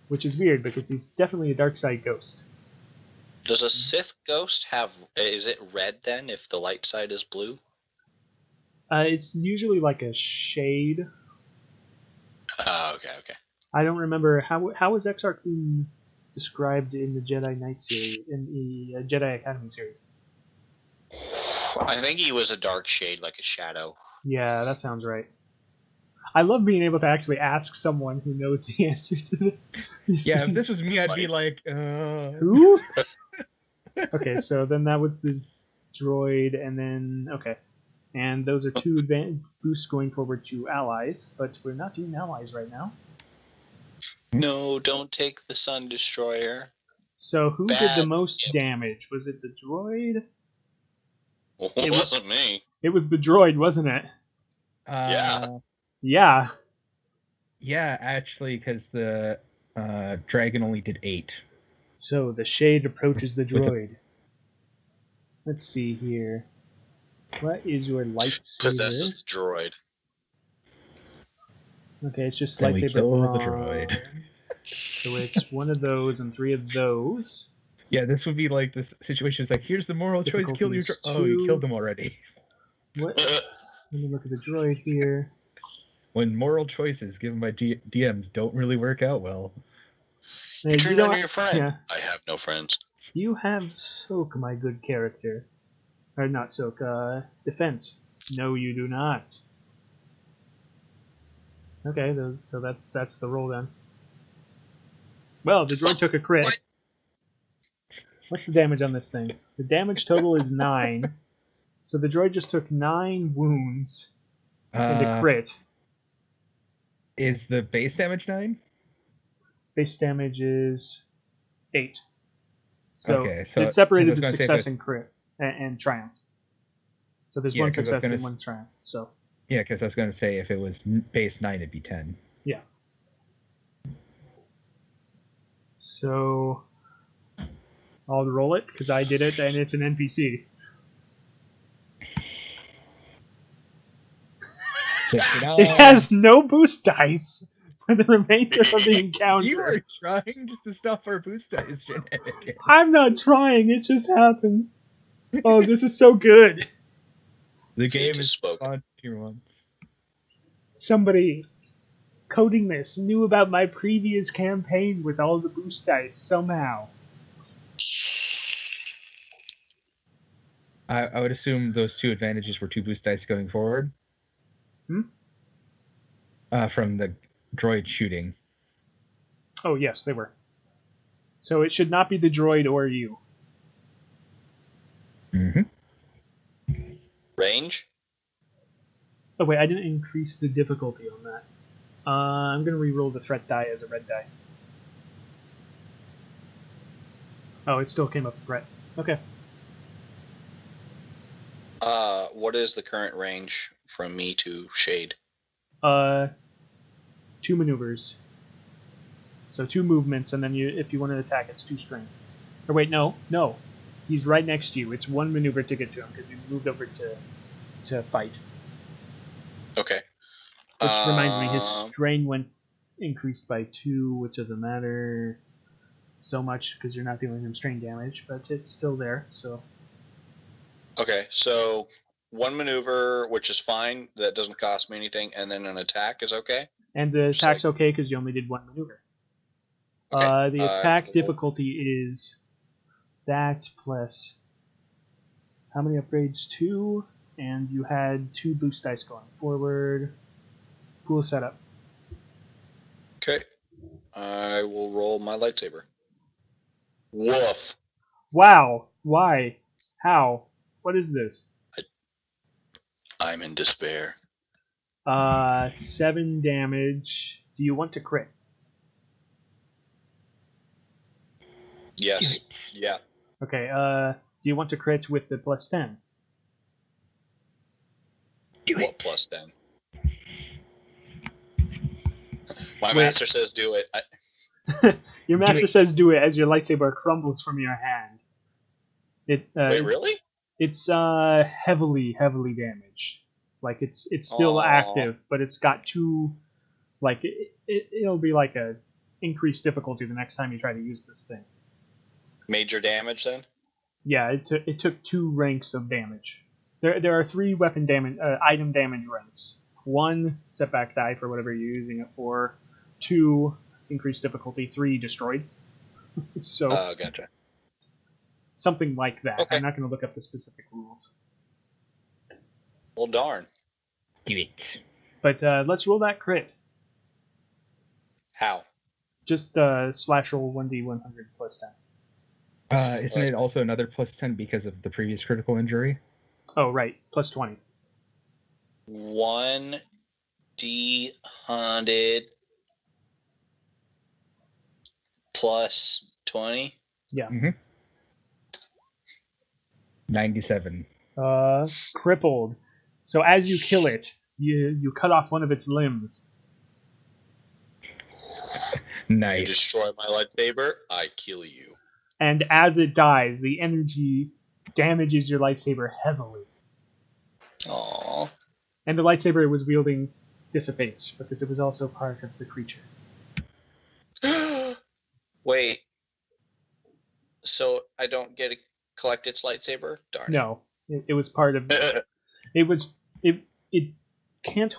A: Which is weird because he's definitely a dark side ghost.
B: Does a Sith ghost have... Is it red then if the light side is blue?
A: It's usually like a shade.
B: Oh, okay.
A: I don't remember how is Exarch being described in the Jedi Knight series, in the Jedi Academy series.
B: I think he was a dark shade, like a shadow.
A: Yeah, that sounds right. I love being able to actually ask someone who knows the answer to these
C: Yeah,
A: things.
C: if this was me, I'd be like,
A: Who? Okay, so then that was the droid, and then, okay. And those are 2 boosts going forward to allies, but we're not doing allies right now.
B: No, don't take the Sun Destroyer.
A: So who did the most damage? Was it the droid?
B: Well, it wasn't me.
A: It was the droid, wasn't it?
B: Yeah.
A: Yeah.
C: Yeah, actually, because the dragon only did 8.
A: So the shade approaches the droid. Let's see here. What is your lightsaber?
B: Possesses the droid.
A: Okay, it's just
C: Then
A: lightsaber.
C: Kill the droid.
A: So it's 1 of those and 3 of those.
C: Yeah, this would be like the situation. It's like, here's the moral choice. Kill your droid. Oh, you killed them already.
A: What? Let me look at the droid here.
C: when moral choices given by DMs don't really work out well.
B: You turned on your friend.
A: Yeah.
B: I have no friends.
A: You have Soak, my good character. Or not Soak, Defense. No, you do not. Okay, so that's the roll then. Well, the droid took a crit.
B: What?
A: What's the damage on this thing? The damage total is 9. So the droid just took 9 wounds and a crit.
C: Is the base damage 9?
A: Base damage is 8. So,
C: okay, so
A: it's separated to success and crit and triumph. So there's one success and one triumph. So
C: yeah, because I was going to say if it was base 9, it'd be 10.
A: Yeah. So I'll roll it because I did it and it's an NPC. It has no boost dice for the remainder of the encounter.
C: You are trying just to stop our boost dice shenanigans.
A: I'm not trying, it just happens. Oh, this is so good.
C: The game is on tier 1.
A: Somebody coding this knew about my previous campaign with all the boost dice somehow.
C: I would assume those 2 advantages were 2 boost dice going forward. From the droid shooting.
A: Oh, yes, they were. So it should not be the droid or you.
B: Range?
A: Oh, wait, I didn't increase the difficulty on that. I'm going to re-roll the threat die as a red die. Oh, it still came up threat. Okay.
B: What is the current range from me to Shade?
A: 2 maneuvers. So 2 movements, and then if you want to attack, it's 2 strength. Or wait, no. He's right next to you. It's 1 maneuver to get to him because he moved over to fight.
B: Okay.
A: Which reminds me, his strain went increased by 2, which doesn't matter so much because you're not dealing him strain damage, but it's still there. So.
B: Okay, so 1 maneuver, which is fine. That doesn't cost me anything, and then an attack is okay.
A: And the attack's okay because you only did 1 maneuver. Okay. The attack difficulty is that plus how many upgrades? 2, and you had 2 boost dice going forward. Cool setup.
B: Okay. I will roll my lightsaber. Woof.
A: Wow. Why? How? What is this?
B: I'm in despair.
A: 7 damage. Do you want to crit?
B: Yes. Yeah.
A: Okay, do you want to crit with the plus 10?
B: What plus 10? My master says do it.
A: Your master says do it as your lightsaber crumbles from your hand.
B: Wait, really?
A: It's heavily damaged. Like it's still active, but it's got 2. Like it'll be like a increased difficulty the next time you try to use this thing.
B: Major damage then?
A: Yeah, it took 2 ranks of damage. There are 3 weapon damage item damage ranks. 1 setback die for whatever you're using it for. 2 increased difficulty. 3 destroyed. So.
B: Gotcha.
A: Something like that.
B: Okay.
A: I'm not going to look up the specific rules.
B: Well, darn.
C: Do it.
A: But let's roll that crit.
B: How?
A: Just slash roll 1d100 plus 10.
C: Isn't it also another plus 10 because of the previous critical injury?
A: Oh, right. Plus 20.
B: 1d100 plus 20?
A: Yeah.
C: 97.
A: Crippled. So as you kill it, you cut off one of its limbs.
C: Nice.
B: You destroy my lightsaber, I kill you.
A: And as it dies, the energy damages your lightsaber heavily.
B: Aww.
A: And the lightsaber it was wielding dissipates, because it was also part of the creature.
B: Wait. So I don't get to collect its lightsaber? Darn it.
A: No. It was part of... It can't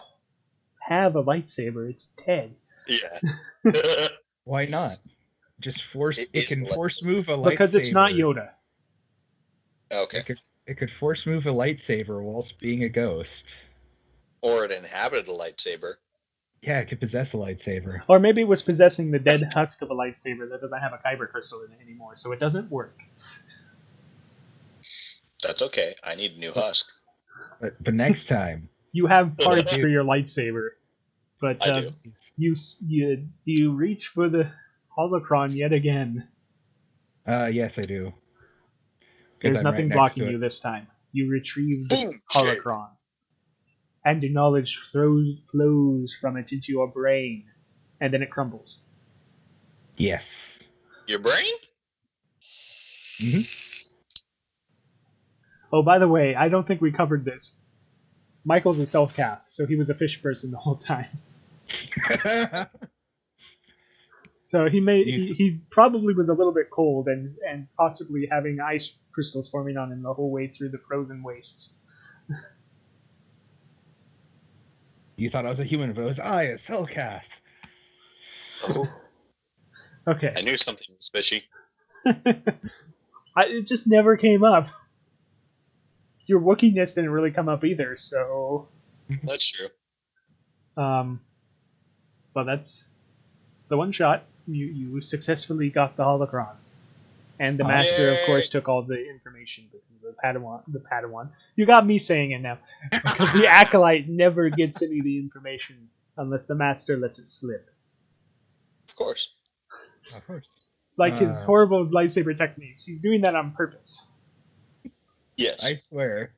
A: have a lightsaber. It's dead.
B: Yeah.
C: Why not? Just force. It can force move a lightsaber.
A: Because it's not Yoda.
B: Okay.
C: It could force move a lightsaber whilst being a ghost.
B: Or it inhabited a lightsaber.
C: Yeah, it could possess a lightsaber.
A: Or maybe it was possessing the dead husk of a lightsaber that doesn't have a kyber crystal in it anymore, so it doesn't work.
B: That's okay. I need a new husk.
C: But next time...
A: You have parts for your lightsaber, but
B: I do.
A: you reach for the holocron yet again.
C: Yes, I do.
A: There's nothing blocking you this time. You retrieve the holocron. And the knowledge flows from it into your brain. And then it crumbles.
C: Yes.
B: Your brain?
C: Mm-hmm.
A: Oh, by the way, I don't think we covered this. Michael's a Selkath, so he was a fish person the whole time. So he probably was a little bit cold and possibly having ice crystals forming on him the whole way through the frozen wastes.
C: You thought I was a human, but it was I, a Selkath.
B: Oh.
A: Okay.
B: I knew something was fishy.
A: It just never came up. Your Wookiee-ness didn't really come up either, so...
B: That's true.
A: But that's the one shot. You successfully got the holocron. And the Master, of course, took all the information because the Padawan. You got me saying it now. Because the Acolyte never gets any of the information unless the Master lets it slip.
B: Of course.
C: Of course.
A: Like his horrible lightsaber techniques. He's doing that on purpose.
B: Yes.
C: I swear.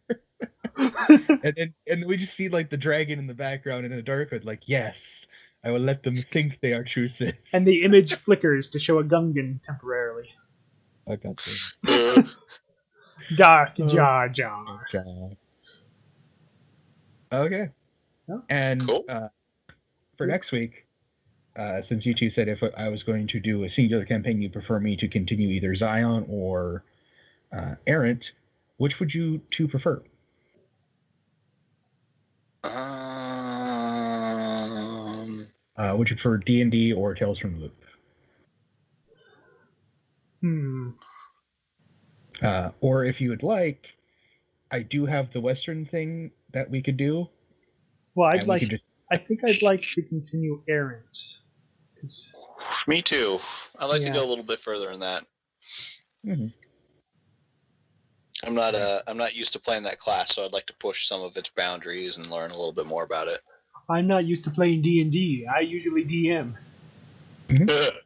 C: and we just see like the dragon in the background in a dark hood, like, yes, I will let them think they are true Sith.
A: And the image flickers to show a Gungan temporarily.
C: I got this.
A: Dark Jar Jar.
C: Okay.
A: Oh.
C: And
B: cool.
C: For next week, since you two said if I was going to do a singular campaign, you prefer me to continue either Zion or Errant, which would you two prefer? Would you prefer D&D or Tales from the Loop? Or if you would like, I do have the Western thing that we could do.
A: Well, I think I'd like to continue Errant.
B: Me too. I'd like to go a little bit further in that.
C: Mm-hmm.
B: I'm not used to playing that class, so I'd like to push some of its boundaries and learn a little bit more about it.
A: I'm not used to playing D&D. I usually DM.
C: Mm-hmm.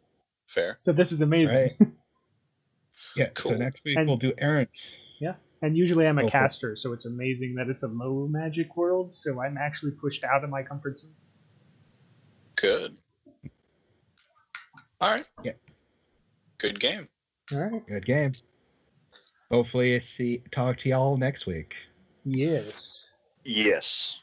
B: Fair.
A: So this is amazing.
C: Right. Yeah, cool. So next week we'll do Errant.
A: Yeah, and usually I'm a caster, so it's amazing that it's a low magic world, so I'm actually pushed out of my comfort zone.
B: Good. All right.
C: Yeah.
B: Good game.
A: All right.
C: Good game. Hopefully talk to y'all next week.
A: Yes.
B: Yes.